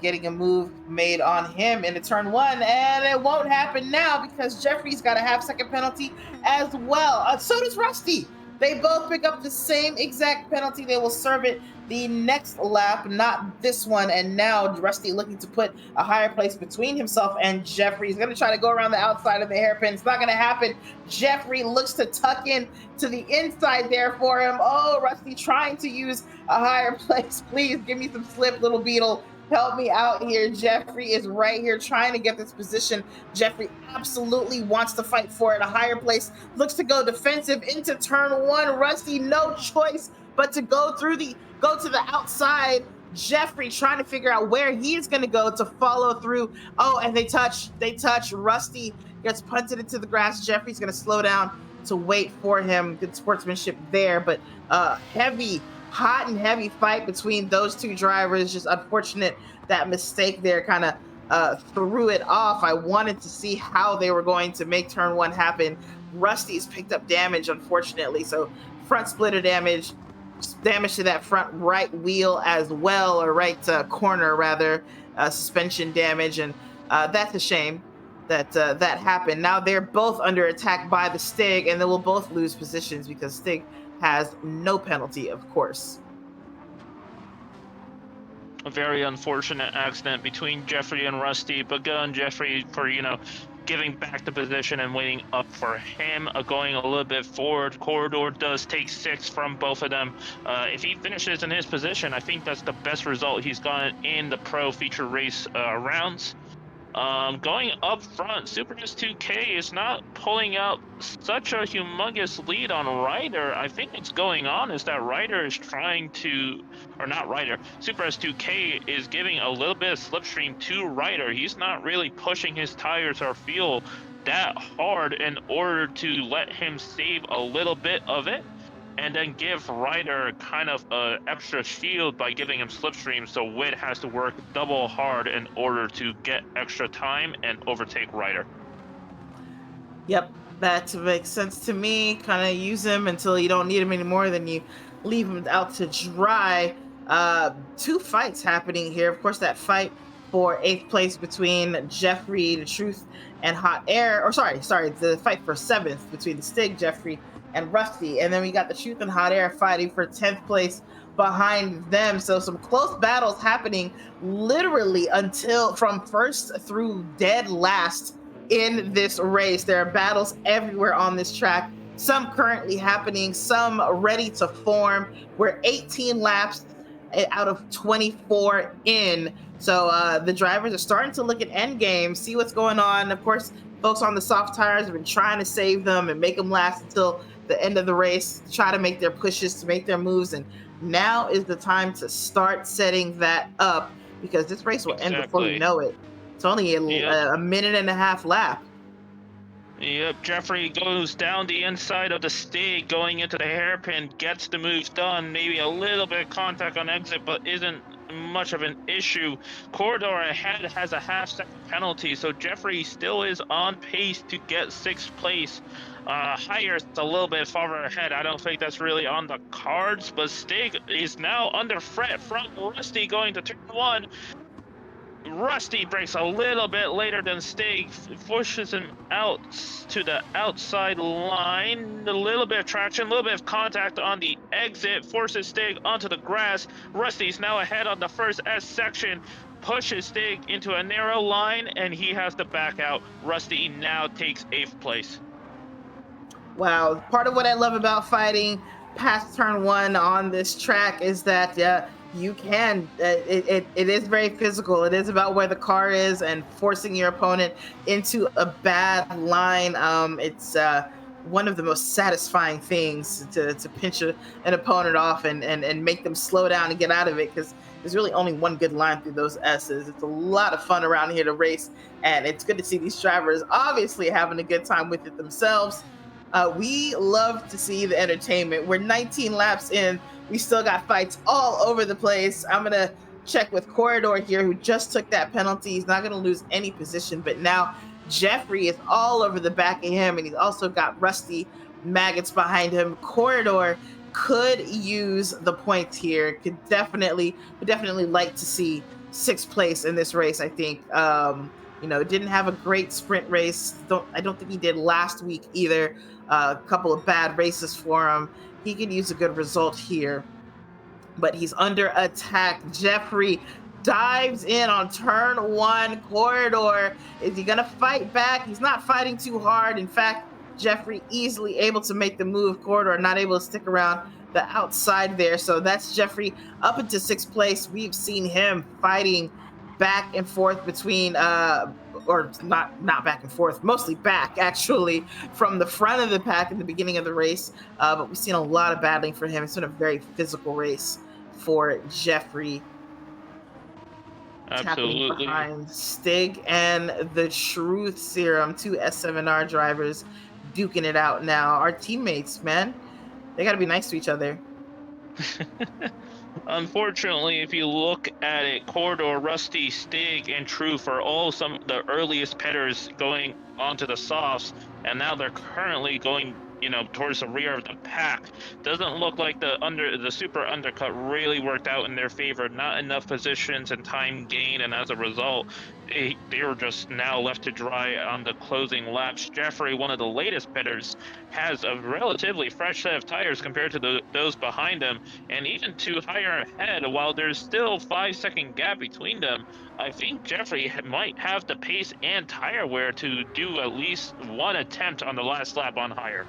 getting a move made on him into turn one, and it won't happen now because Jeffrey's got a half-second penalty as well. So does Rusty. They both pick up the same exact penalty. They will serve it the next lap, not this one. And now Rusty looking to put a higher place between himself and Jeffrey. He's going to try to go around the outside of the hairpin. It's not going to happen. Jeffrey looks to tuck in to the inside there for him. Oh, Rusty trying to use a higher place. Please give me some slip, little beetle. Help me out here. Jeffrey is right here trying to get this position. Jeffrey absolutely wants to fight for it. A higher place looks to go defensive into turn one. Rusty, no choice but to go to the outside. Jeffrey trying to figure out where he is going to go to follow through. Oh, and they touch. Rusty gets punted into the grass. Jeffrey's going to slow down to wait for him. Good sportsmanship there, but hot and heavy fight between those two drivers. Just unfortunate that mistake there kind of threw it off. I wanted to see how they were going to make turn one happen. Rusty's picked up damage, unfortunately. So front splitter damage to that front right wheel as well, or right corner rather, suspension damage. And that's a shame that that happened. Now they're both under attack by the Stig, and they will both lose positions because Stig has no penalty, of course. A very unfortunate accident between Jeffrey and Rusty, but good on Jeffrey for, giving back the position and waiting up for him, going a little bit forward. Corridor does take 6 from both of them. If he finishes in his position, I think that's the best result he's gotten in the Pro Feature Race rounds. Going up front, Super S2K is not pulling out such a humongous lead on Ryder. I think what's going on is that Ryder is trying to, or not Ryder, Super S2K is giving a little bit of slipstream to Ryder. He's not really pushing his tires or fuel that hard in order to let him save a little bit of it, and then give Ryder kind of an extra shield by giving him slipstream, so Wit has to work double hard in order to get extra time and overtake Ryder. Yep, that makes sense to me. Kind of use him until you don't need him anymore, then you leave him out to dry. 2 fights happening here. Of course, that fight for 8th place between Jeffrey, the Truth, and Hot Air. Or sorry, the fight for 7th between the Stig, Jeffrey, and Rusty. And then we got the Truth and Hot Air fighting for 10th place behind them. So some close battles happening literally until from first through dead last in this race. There are battles everywhere on this track. Some currently happening, some ready to form. We're 18 laps out of 24 in. So the drivers are starting to look at end game, see what's going on. Of course, folks on the soft tires have been trying to save them and make them last until the end of the race, try to make their pushes, to make their moves. And now is the time to start setting that up because this race will end before we Exactly. know it. It's only Yep. a minute and a half lap. Yep, Jeffrey goes down the inside of the stake, going into the hairpin, gets the move done. Maybe a little bit of contact on exit, but isn't much of an issue. Corridor ahead has a half-second penalty, so Jeffrey still is on pace to get sixth place. Higher's a little bit farther ahead. I don't think that's really on the cards, but Stig is now under threat from Rusty going to turn one. Rusty breaks a little bit later than Stig, pushes him out to the outside line. A little bit of traction, a little bit of contact on the exit, forces Stig onto the grass. Rusty's now ahead on the first S section, pushes Stig into a narrow line, and he has to back out. Rusty now takes 8th place. Wow. Part of what I love about fighting past turn one on this track is that you can, it is very physical. It is about where the car is and forcing your opponent into a bad line. It's one of the most satisfying things to pinch an opponent off and make them slow down and get out of it because there's really only one good line through those S's. It's a lot of fun around here to race, and it's good to see these drivers obviously having a good time with it themselves. We love to see the entertainment. We're 19 laps in. We still got fights all over the place. I'm going to check with Corridor here, who just took that penalty. He's not going to lose any position, but now Jeffrey is all over the back of him, and he's also got Rusty Maggots behind him. Corridor could use the points here. Would definitely like to see sixth place in this race, I think. Didn't have a great sprint race. I don't think he did last week either. A couple of bad races for him. He could use a good result here, but he's under attack. Jeffrey dives in on turn one. Corridor, is he gonna fight back? He's not fighting too hard. In fact, Jeffrey easily able to make the move. Corridor not able to stick around the outside there. So that's Jeffrey up into sixth place. We've seen him fighting back and forth between or not back and forth, mostly back actually from the front of the pack in the beginning of the race. But we've seen a lot of battling for him. It's been a very physical race for Jeffrey. Tapping Absolutely. behind Stig and the Truth Serum, two S7R drivers duking it out now. Our teammates, man, they got to be nice to each other. Unfortunately, if you look at it, Corridor, Rusty, Stig, and Truth are all some of the earliest pitters going onto the softs, and now they're currently going, towards the rear of the pack. Doesn't look like the super undercut really worked out in their favor. Not enough positions and time gained, and as a result, they're just now left to dry on the closing laps. Jeffrey, one of the latest pitters, has a relatively fresh set of tires compared to those behind him, and even two higher ahead. While there's still 5-second gap between them, I think Jeffrey might have the pace and tire wear to do at least one attempt on the last lap on higher.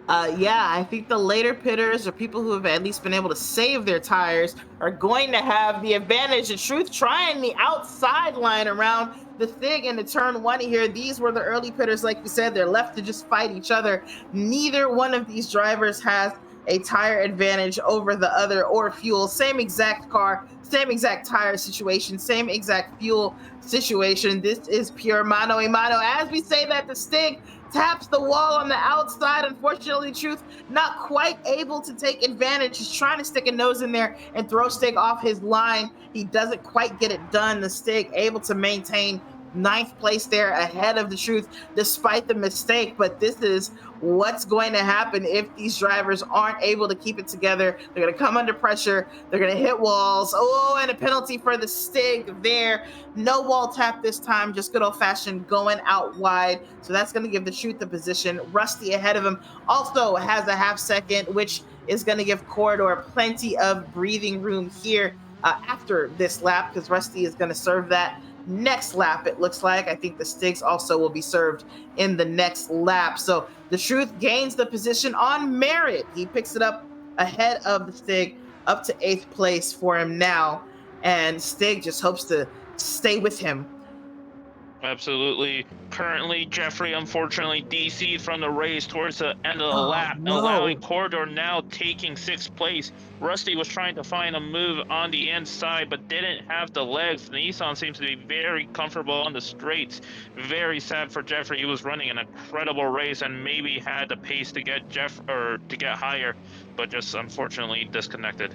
I think the later pitters or people who have at least been able to save their tires are going to have the advantage. The Truth trying the outside line around the Stig into turn one here. These were the early pitters, like you said. They're left to just fight each other. Neither one of these drivers has a tire advantage over the other or fuel. Same exact car, same exact tire situation, same exact fuel situation. This is pure mano a mano. As we say that, the Stig taps the wall on the outside. Unfortunately, Truth not quite able to take advantage. He's trying to stick a nose in there and throw Stig off his line. He doesn't quite get it done. The Stig able to maintain ninth place there ahead of the Truth despite the mistake. But this is what's going to happen if these drivers aren't able to keep it together. They're going to come under pressure. They're going to hit walls. Oh, and a penalty for the Stig there. No wall tap this time, just good old-fashioned going out wide. So that's going to give the Truth the position. Rusty ahead of him also has a half second, which is going to give Corridor plenty of breathing room here after this lap, because Rusty is going to serve that next lap, it looks like. I think the Stigs also will be served in the next lap. So the Truth gains the position on merit. He picks it up ahead of the Stig. up to eighth place for him now. And Stig just hopes to stay with him. Absolutely. Currently, Jeffrey unfortunately DC'd from the race towards the end of the Oh lap, allowing no. Corridor now taking sixth place. Rusty was trying to find a move on the inside, but didn't have the legs. Nissan seems to be very comfortable on the straights. Very sad for Jeffrey. He was running an incredible race and maybe had the pace to get to get higher, but just unfortunately disconnected.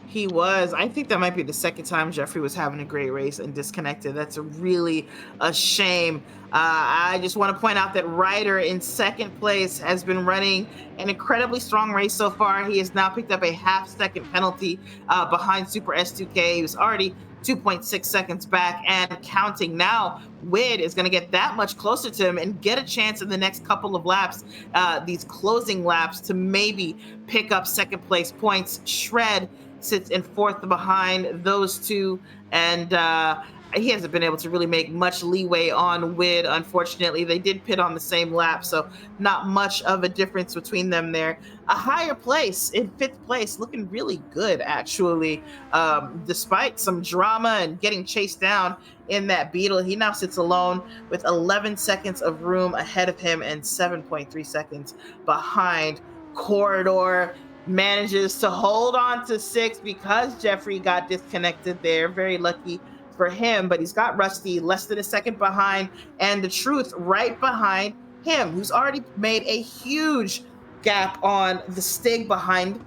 He was. I think that might be the second time Jeffrey was having a great race and disconnected. That's a really a shame. I just want to point out that Ryder in second place has been running an incredibly strong race so far. He has now picked up a half-second penalty behind Super S2K. He was already 2.6 seconds back and counting. Now, Wid is going to get that much closer to him and get a chance in the next couple of laps, these closing laps, to maybe pick up second place points. Shred sits in fourth behind those two, and he hasn't been able to really make much leeway on Wid. Unfortunately, they did pit on the same lap, so not much of a difference between them there. A higher place in fifth place, looking really good actually, despite some drama and getting chased down in that Beetle. He now sits alone with 11 seconds of room ahead of him and 7.3 seconds behind. Corridor manages to hold on to six because Jeffrey got disconnected there. Very lucky for him, but he's got Rusty less than a second behind, and the Truth right behind him, who's already made a huge gap on the Stig behind.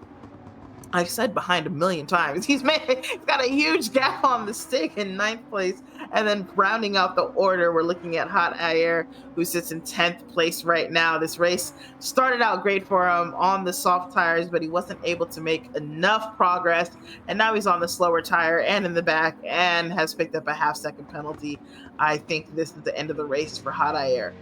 I said behind a million times. He's got a huge gap on the Stig in ninth place. And then rounding out the order, we're looking at Hot Air, who sits in 10th place right now. This race started out great for him on the soft tires, but he wasn't able to make enough progress. And now he's on the slower tire and in the back and has picked up a half-second penalty. I think this is the end of the race for Hot Air.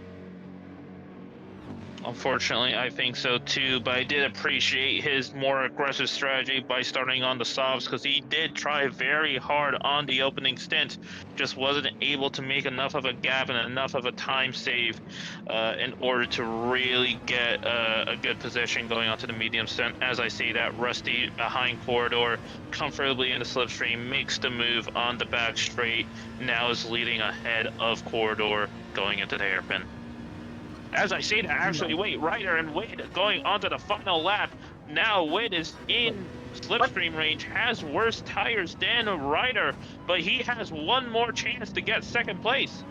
Unfortunately, I think so too, but I did appreciate his more aggressive strategy by starting on the softs, because he did try very hard on the opening stint, just wasn't able to make enough of a gap and enough of a time save in order to really get a good position going onto the medium stint. As I say that, Rusty behind Corridor, comfortably in the slipstream, makes the move on the back straight, now is leading ahead of Corridor going into the hairpin. As I say that, actually, wait, Ryder and Wade going onto the final lap. Now Wade is in slipstream range, has worse tires than Ryder, but he has one more chance to get second place.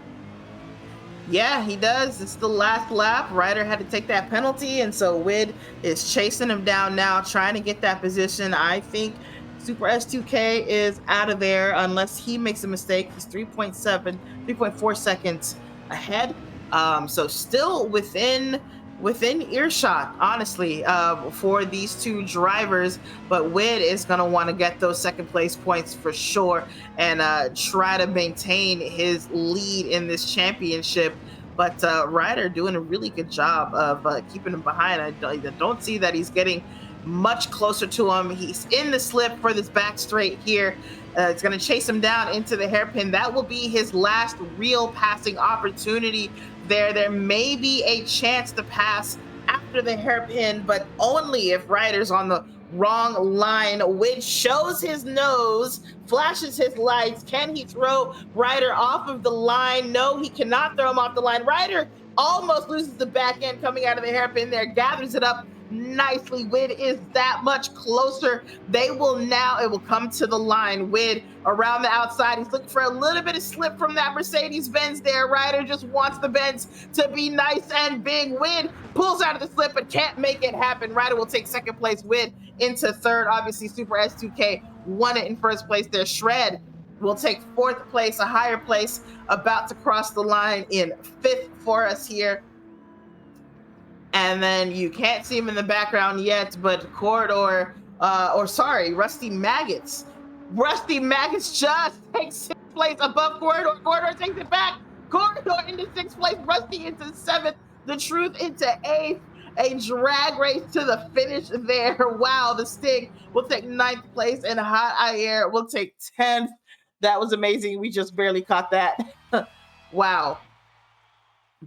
Yeah, he does. It's the last lap. Ryder had to take that penalty, and so Wid is chasing him down now, trying to get that position. I think Super S2K is out of there unless he makes a mistake. He's 3.4 seconds ahead. So still within earshot, honestly, for these two drivers. But Wid is going to want to get those second place points for sure and try to maintain his lead in this championship. But Ryder doing a really good job of keeping him behind. I don't see that he's getting much closer to him. He's in the slip for this back straight here. It's going to chase him down into the hairpin. That will be his last real passing opportunity there. There may be a chance to pass after the hairpin, but only if Ryder's on the wrong line, which shows his nose, flashes his lights. Can he throw Ryder off of the line? No, he cannot throw him off the line. Ryder almost loses the back end coming out of the hairpin there, gathers it up nicely. Wid is that much closer. It will come to the line. Wid around the outside. He's looking for a little bit of slip from that Mercedes-Benz there. Ryder just wants the Benz to be nice and big. Wid pulls out of the slip but can't make it happen. Ryder will take second place. Wid into third. Obviously, Super S2K won it in first place there. Shred will take fourth place, a higher place, about to cross the line in fifth for us here. And then you can't see him in the background yet, but Rusty Maggots. Rusty Maggots just takes sixth place above Corridor. Corridor takes it back. Corridor into sixth place. Rusty into seventh. The Truth into eighth. A drag race to the finish there. Wow, the Stig will take ninth place and Hot Air will take 10th. That was amazing. We just barely caught that. Wow.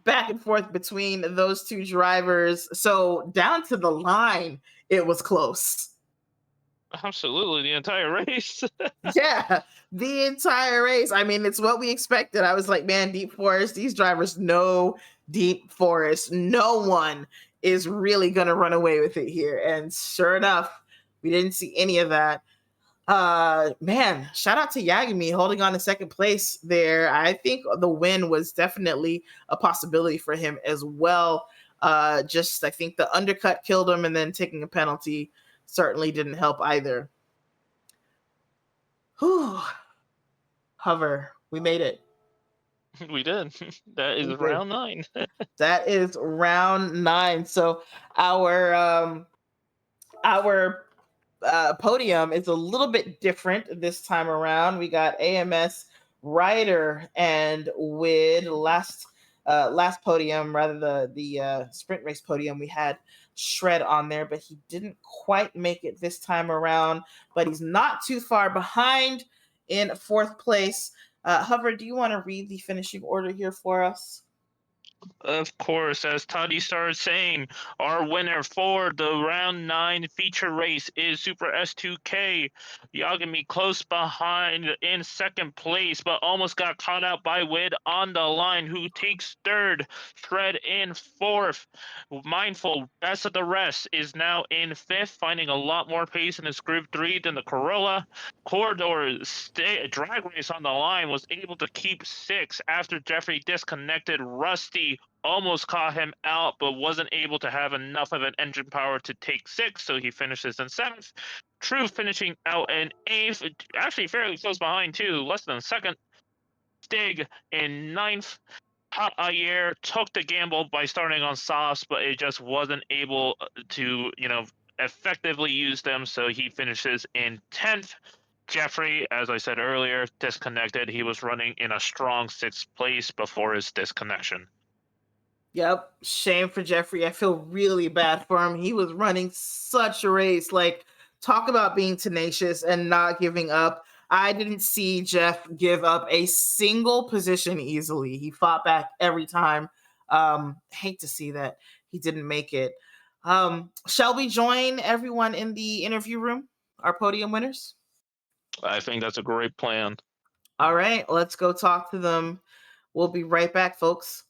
Back and forth between those two drivers. So down to the line, it was close. Absolutely, the entire race. Yeah, the entire race. I mean, it's what we expected. I was like, man, deep forest, these drivers know deep forest. No one is really going to run away with it here. And sure enough, we didn't see any of that. Man, shout out to Yagami holding on to second place there. I think the win was definitely a possibility for him as well. Just I think the undercut killed him, and then taking a penalty certainly didn't help either. Whew. Hover, we made it. We did. That is We did. round 9. That is round 9. So our our podium is a little bit different this time around. We got AMS Ryder and with last podium, rather the sprint race podium, we had Shred on there, but he didn't quite make it this time around. But he's not too far behind in fourth place. Hover, do you want to read the finishing order here for us? Of course, as Toddy started saying, our winner for the round 9 feature race is Super S2K. Yagami close behind in second place, but almost got caught out by Wid on the line, who takes third. Shred in fourth. Mindful, best of the rest, is now in fifth, finding a lot more pace in his Group 3 than the Corolla. Corridor drag race on the line was able to keep six after Jeffrey disconnected. Rusty almost caught him out, but wasn't able to have enough of an engine power to take six, so he finishes in seventh. True finishing out in eighth, actually fairly close behind too, less than a second. Stig in ninth. Hot Ayer took the gamble by starting on softs, but it just wasn't able to, effectively use them, so he finishes in 10th. Jeffrey, as I said earlier, disconnected. He was running in a strong sixth place before his disconnection. Yep. Shame for Jeffrey. I feel really bad for him. He was running such a race. Like, talk about being tenacious and not giving up. I didn't see Jeff give up a single position easily. He fought back every time. Hate to see that he didn't make it. Shall we join everyone in the interview room, our podium winners? I think that's a great plan. All right, let's go talk to them. We'll be right back, folks.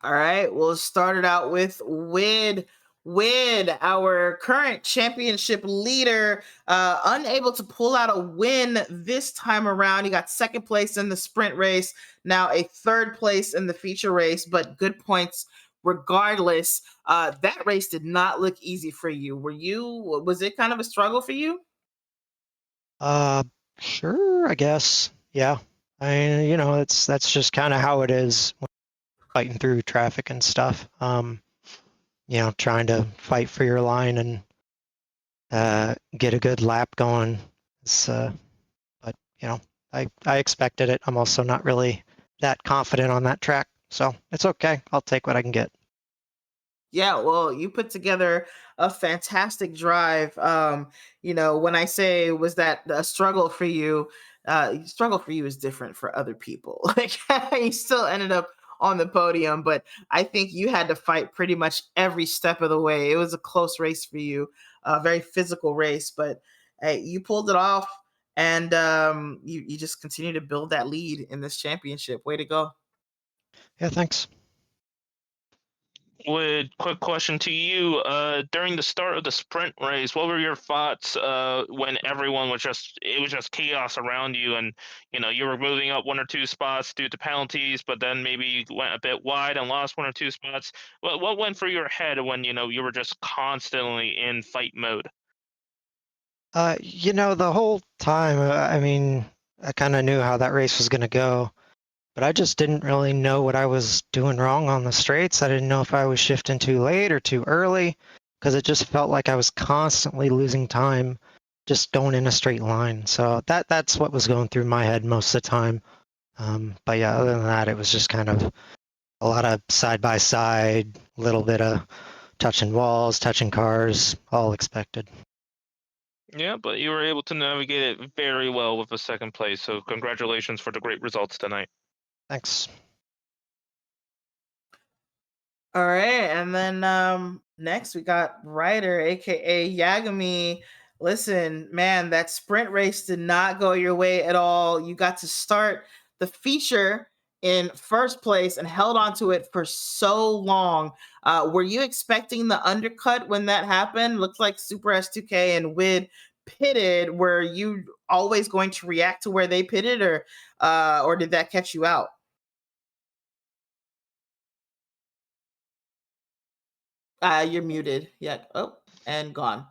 All right, we'll start it out with Wid. Wid, our current championship leader, unable to pull out a win this time around. He got second place in the sprint race, now a third place in the feature race, but good points regardless. That race did not look easy for you. Was it kind of a struggle for you? Uh, sure, I guess. Yeah. That's just kind of how it is when fighting through traffic and stuff. Trying to fight for your line and get a good lap going. But I expected it. I'm also not really that confident on that track, so it's okay. I'll take what I can get. Yeah, well, you put together a fantastic drive. When I say was that a struggle for you, struggle for you is different for other people. Like you still ended up on the podium, but I think you had to fight pretty much every step of the way. It was a close race for you, a very physical race, but hey, you pulled it off, and you just continue to build that lead in this championship. Way to go! Yeah, thanks. Quick question to you. During the start of the sprint race, what were your thoughts when everyone it was just chaos around you, and you were moving up one or two spots due to penalties, but then maybe you went a bit wide and lost one or two spots. What went through your head when you were just constantly in fight mode? The whole time, I mean, I kind of knew how that race was going to go. but I just didn't really know what I was doing wrong on the straights. I didn't know if I was shifting too late or too early because it just felt like I was constantly losing time just going in a straight line. So that's what was going through my head most of the time. But yeah, other than that, it was just kind of a lot of side by side, a little bit of touching walls, touching cars, all expected. Yeah, but you were able to navigate it very well with a second place. So congratulations for the great results tonight. Thanks. All right, and then next we got Ryder, aka Yagami. Listen, man, that sprint race did not go your way at all. You got to start the feature in first place and held on to it for so long. Were you expecting the undercut when that happened? Looks like Super S2K and Wid pitted. Were you always going to react to where they pitted, or did that catch you out? You're muted. Yeah. Oh, and gone.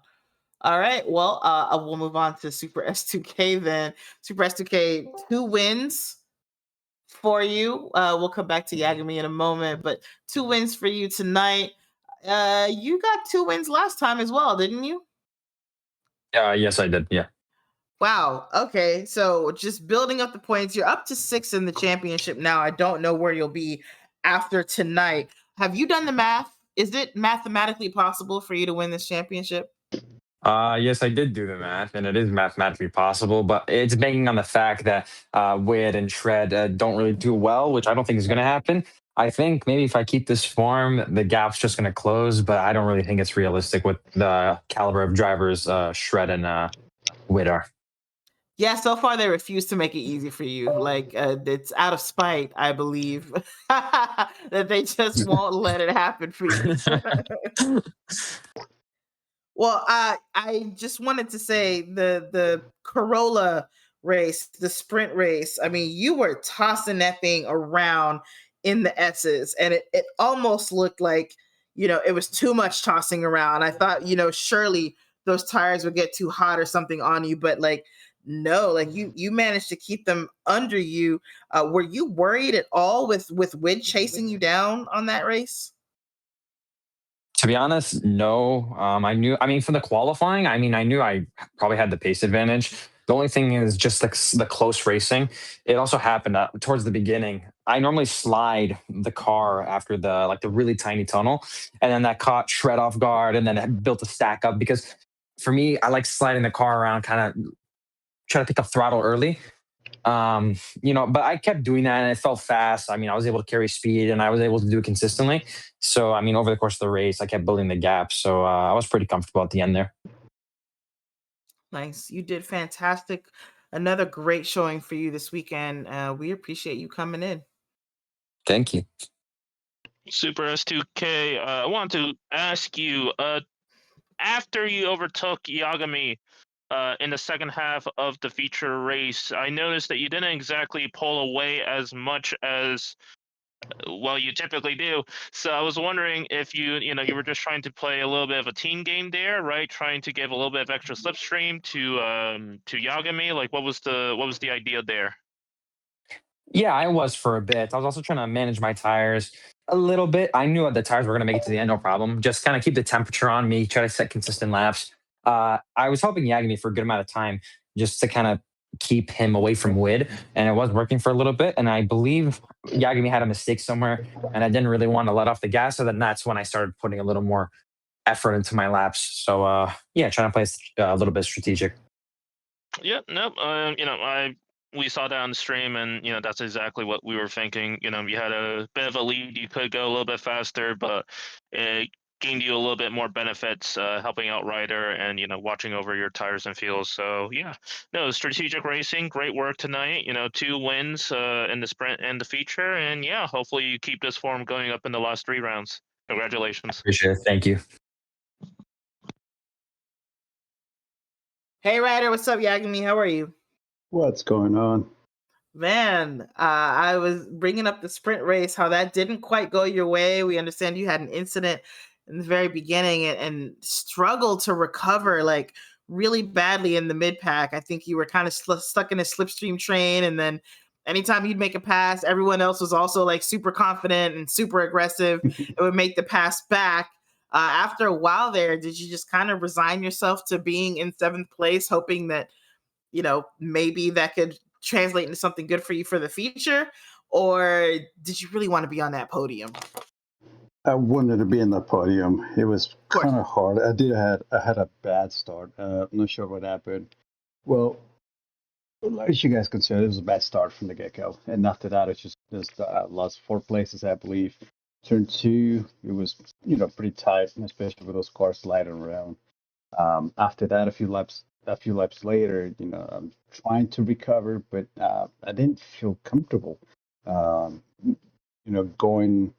All right. Well, we'll move on to Super S2K then. Super S2K, 2 wins for you. We'll come back to Yagami in a moment, but 2 wins for you tonight. You got 2 wins last time as well, didn't you? Yes, I did. Yeah. Wow. Okay. So just building up the points. You're up to 6 in the championship now. I don't know where you'll be after tonight. Have you done the math? Is it mathematically possible for you to win this championship? Yes, I did do the math, and it is mathematically possible, but it's banking on the fact that Wid and Shred don't really do well, which I don't think is going to happen. I think maybe if I keep this form, the gap's just going to close, but I don't really think it's realistic with the caliber of drivers Shred and Wid are. Yeah, so far they refuse to make it easy for you. Like it's out of spite, I believe, that they just won't let it happen for you. Well, I just wanted to say the Corolla race, the sprint race. I mean, you were tossing that thing around in the S's, and it almost looked like it was too much tossing around. I thought surely those tires would get too hot or something on you, but like no, like you managed to keep them under you. Were you worried at all with Wid chasing you down on that race? To be honest, no. I knew. I mean, for the qualifying, I mean, I knew I probably had the pace advantage. The only thing is just the close racing. It also happened towards the beginning. I normally slide the car after the really tiny tunnel, and then that caught Shred off guard, and then it built a stack up because for me, I like sliding the car around, kind of try to pick up throttle early. But I kept doing that and it felt fast. I mean, I was able to carry speed and I was able to do it consistently. So, I mean, over the course of the race, I kept building the gap. So I was pretty comfortable at the end there. Nice. You did fantastic. Another great showing for you this weekend. We appreciate you coming in. Thank you. Super S2K, I want to ask you, after you overtook Yagami in the second half of the feature race, I noticed that you didn't exactly pull away as much as well you typically do. So I was wondering if you were just trying to play a little bit of a team game there, right? Trying to give a little bit of extra slipstream to Yagami. Like what was the idea there? Yeah, I was for a bit. I was also trying to manage my tires a little bit. I knew the tires were going to make it to the end, no problem. Just kind of keep the temperature on me, try to set consistent laps. I was helping Yagami for a good amount of time just to kind of keep him away from Wid, and it was working for a little bit. And I believe Yagami had a mistake somewhere, and I didn't really want to let off the gas. So then that's when I started putting a little more effort into my laps. So yeah, trying to play a little bit strategic. Yeah, nope. I we saw that on the stream, and that's exactly what we were thinking. You had a bit of a lead, you could go a little bit faster, but it gained you a little bit more benefits, helping out Ryder and watching over your tires and fuels. So yeah, no, strategic racing, great work tonight. 2 wins in the sprint and the feature, and yeah, hopefully you keep this form going up in the last 3 rounds. Congratulations. Appreciate it. Thank you. Hey, Ryder, what's up, Yagami? How are you? What's going on? Man, I was bringing up the sprint race, how that didn't quite go your way. We understand you had an incident in the very beginning and struggled to recover like really badly in the mid pack. I think you were kind of stuck in a slipstream train and then anytime he'd make a pass, everyone else was also like super confident and super aggressive. It would make the pass back. After a while there, did you just kind of resign yourself to being in seventh place, hoping that, maybe that could translate into something good for you for the future? Or did you really want to be on that podium? I wanted to be in the podium. It was Of course. kind of hard. I had a bad start. I'm not sure what happened. Well, as you guys can see, it was a bad start from the get-go, and after that, it's just lost 4 places, I believe. Turn two, it was pretty tight, especially with those cars sliding around. After that, a few laps later, I'm trying to recover, but I didn't feel comfortable. Um, going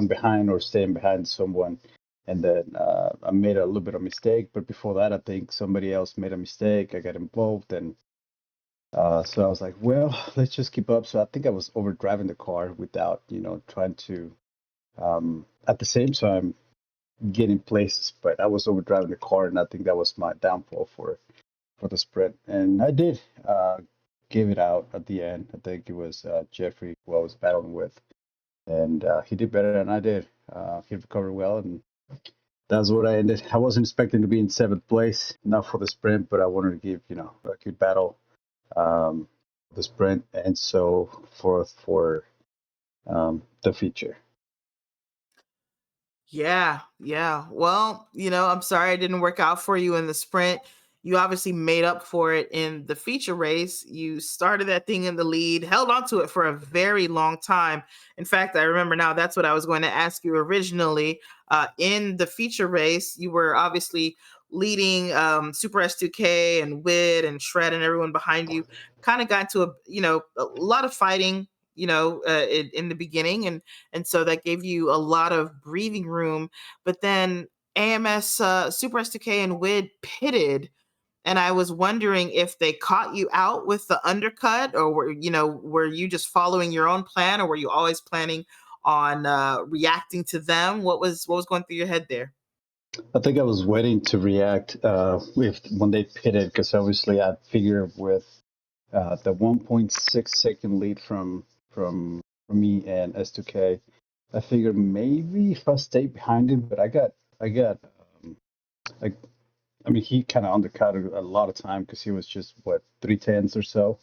behind or staying behind someone. And then I made a little bit of mistake, but before that, I think somebody else made a mistake. I got involved, and so I was like, well, let's just keep up. So I think I was overdriving the car without, trying to, at the same time, getting places. But I was overdriving the car, and I think that was my downfall for the sprint. And I did give it out at the end. I think it was Jeffrey who I was battling with, and he did better than I did. He recovered well, and that's what I ended. I wasn't expecting to be in seventh place, not for the sprint, but I wanted to give a good battle the sprint, and so forth for the feature. Yeah, yeah. Well, I'm sorry it didn't work out for you in the sprint. You obviously made up for it in the feature race. You started that thing in the lead, held on to it for a very long time. In fact, I remember now that's what I was going to ask you originally. In the feature race, you were obviously leading Super S2K and Wid and Shred and everyone behind you. Kind of got into a lot of fighting, in the beginning, and so that gave you a lot of breathing room. But then AMS, Super S2K, and WID pitted, and I was wondering if they caught you out with the undercut, or were you just following your own plan, or were you always planning on reacting to them? What was going through your head there? I think I was waiting to react when they pitted, because obviously I figured with the 1.6 second lead from me and S2K, I figured maybe if I stayed behind him, but I got like I mean, he kind of undercut a lot of time because he was just what 3/10 or so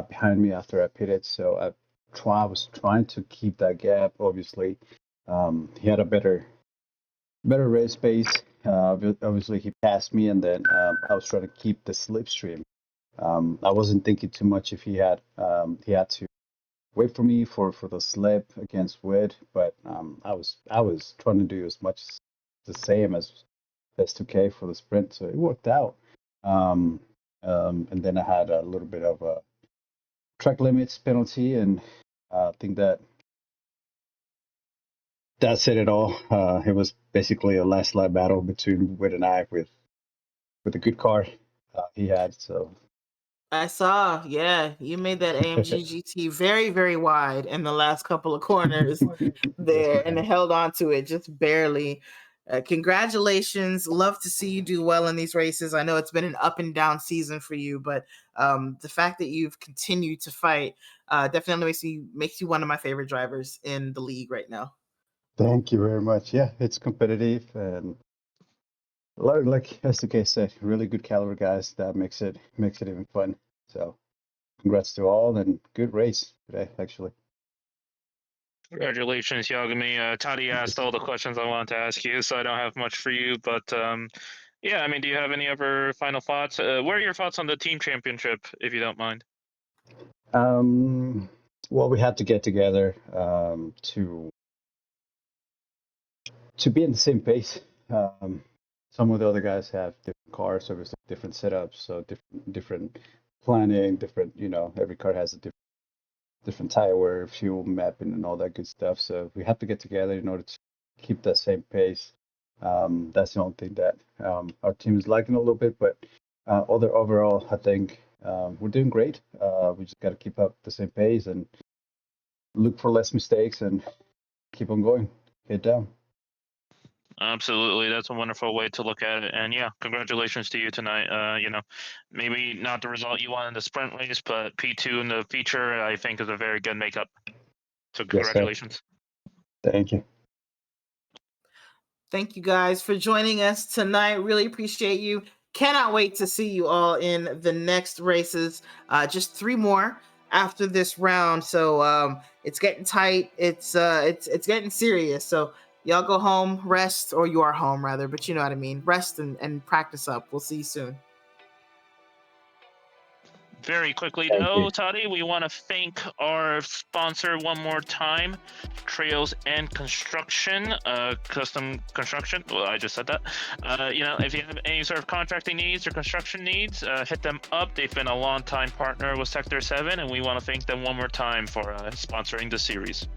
behind me after I pitted. So I was trying to keep that gap. Obviously, he had a better race pace. Obviously, he passed me, and then I was trying to keep the slipstream. I wasn't thinking too much if he had to wait for me for the slip against Wood, but I was trying to do as much the same as S2K for the sprint, so it worked out. Um, and then I had a little bit of a track limits penalty, and I think that said it all. It was basically a last lap battle between Wood and I with a good car he had. So I saw, yeah, you made that AMG GT very, very wide in the last couple of corners yes, there and man. held on to it just barely. Congratulations. Love to see you do well in these races. I know it's been an up and down season for you, but the fact that you've continued to fight definitely makes you one of my favorite drivers in the league right now. Thank you very much. Yeah, it's competitive, and like SDK said, really good caliber guys. That makes it even fun. So congrats to all, and good race today, actually. Congratulations, Yagami. Toddy asked all the questions I wanted to ask you, so I don't have much for you. But yeah, I mean, do you have any other final thoughts? What are your thoughts on the team championship, if you don't mind? Um, well, we had to get together to be in the same pace. Um, some of the other guys have different cars, obviously different setups, so different planning, different. Every car has a different tire wear, fuel mapping, and all that good stuff. So we have to get together in order to keep that same pace. That's the only thing that our team is lacking a little bit, but overall, I think we're doing great. We just got to keep up the same pace and look for less mistakes and keep on going, head down. Absolutely, that's a wonderful way to look at it. And yeah, congratulations to you tonight. Maybe not the result you want in the sprint race, but P2 in the feature, I think, is a very good makeup. So Yes, sir. congratulations. Thank you. Thank you guys for joining us tonight. Really appreciate you. Cannot wait to see you all in the next races. Just 3 more after this round. So it's getting tight. It's getting serious. So y'all go home, rest, or you are home rather, but you know what I mean. Rest and practice up. We'll see you soon. Very quickly, Thank though, you. Toddy, we want to thank our sponsor one more time, Trails and Construction, custom construction. Well, I just said that. If you have any sort of contracting needs or construction needs, hit them up. They've been a long-time partner with Sector 7, and we want to thank them one more time for sponsoring the series.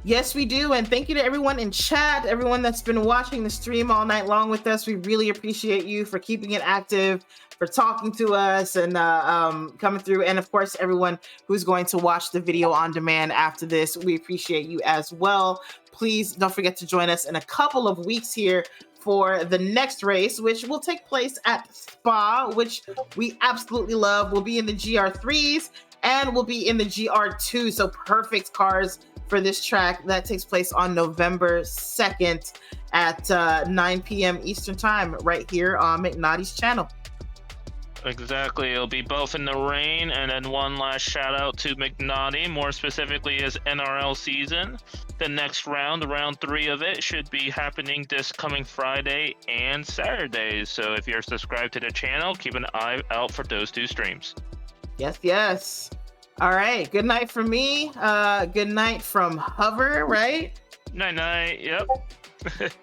Yes, we do. And thank you to everyone in chat, everyone that's been watching the stream all night long with us. We really appreciate you for keeping it active, for talking to us and coming through. And of course, everyone who's going to watch the video on demand after this, we appreciate you as well. Please don't forget to join us in a couple of weeks here for the next race, which will take place at Spa, which we absolutely love. We'll be in the GR3s and we'll be in the GR2. So perfect cars for this track. That takes place on November 2nd at 9 p.m. Eastern Time, right here on McNaughty's channel. Exactly. It'll be both in the rain, and then one last shout out to McNaughty, more specifically his NRL season. The next round, round 3 of it, should be happening this coming Friday and Saturday. So if you're subscribed to the channel, keep an eye out for those 2 streams. Yes. All right. Good night from me. Good night from Hover, right? Night. Yep.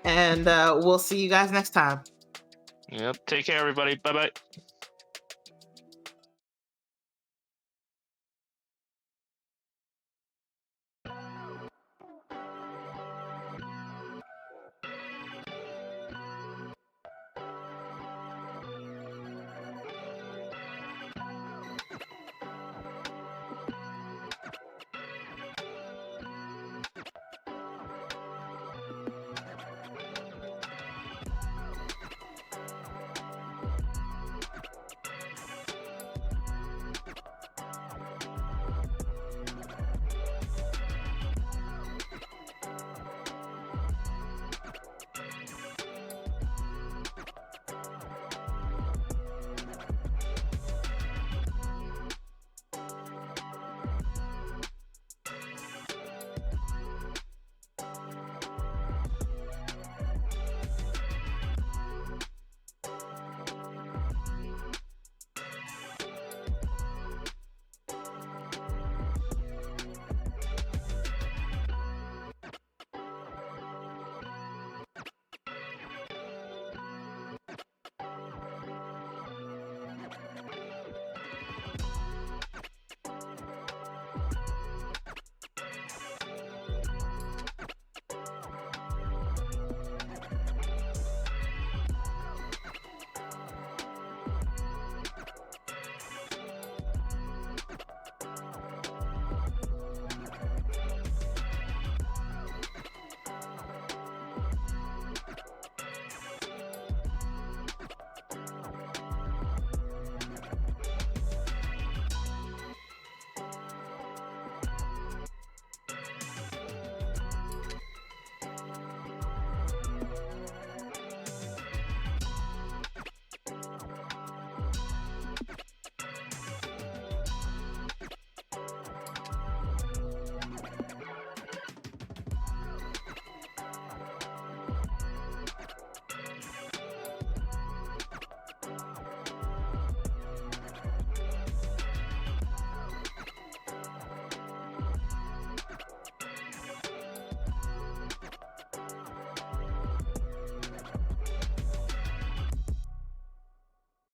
And we'll see you guys next time. Yep. Take care, everybody. Bye-bye.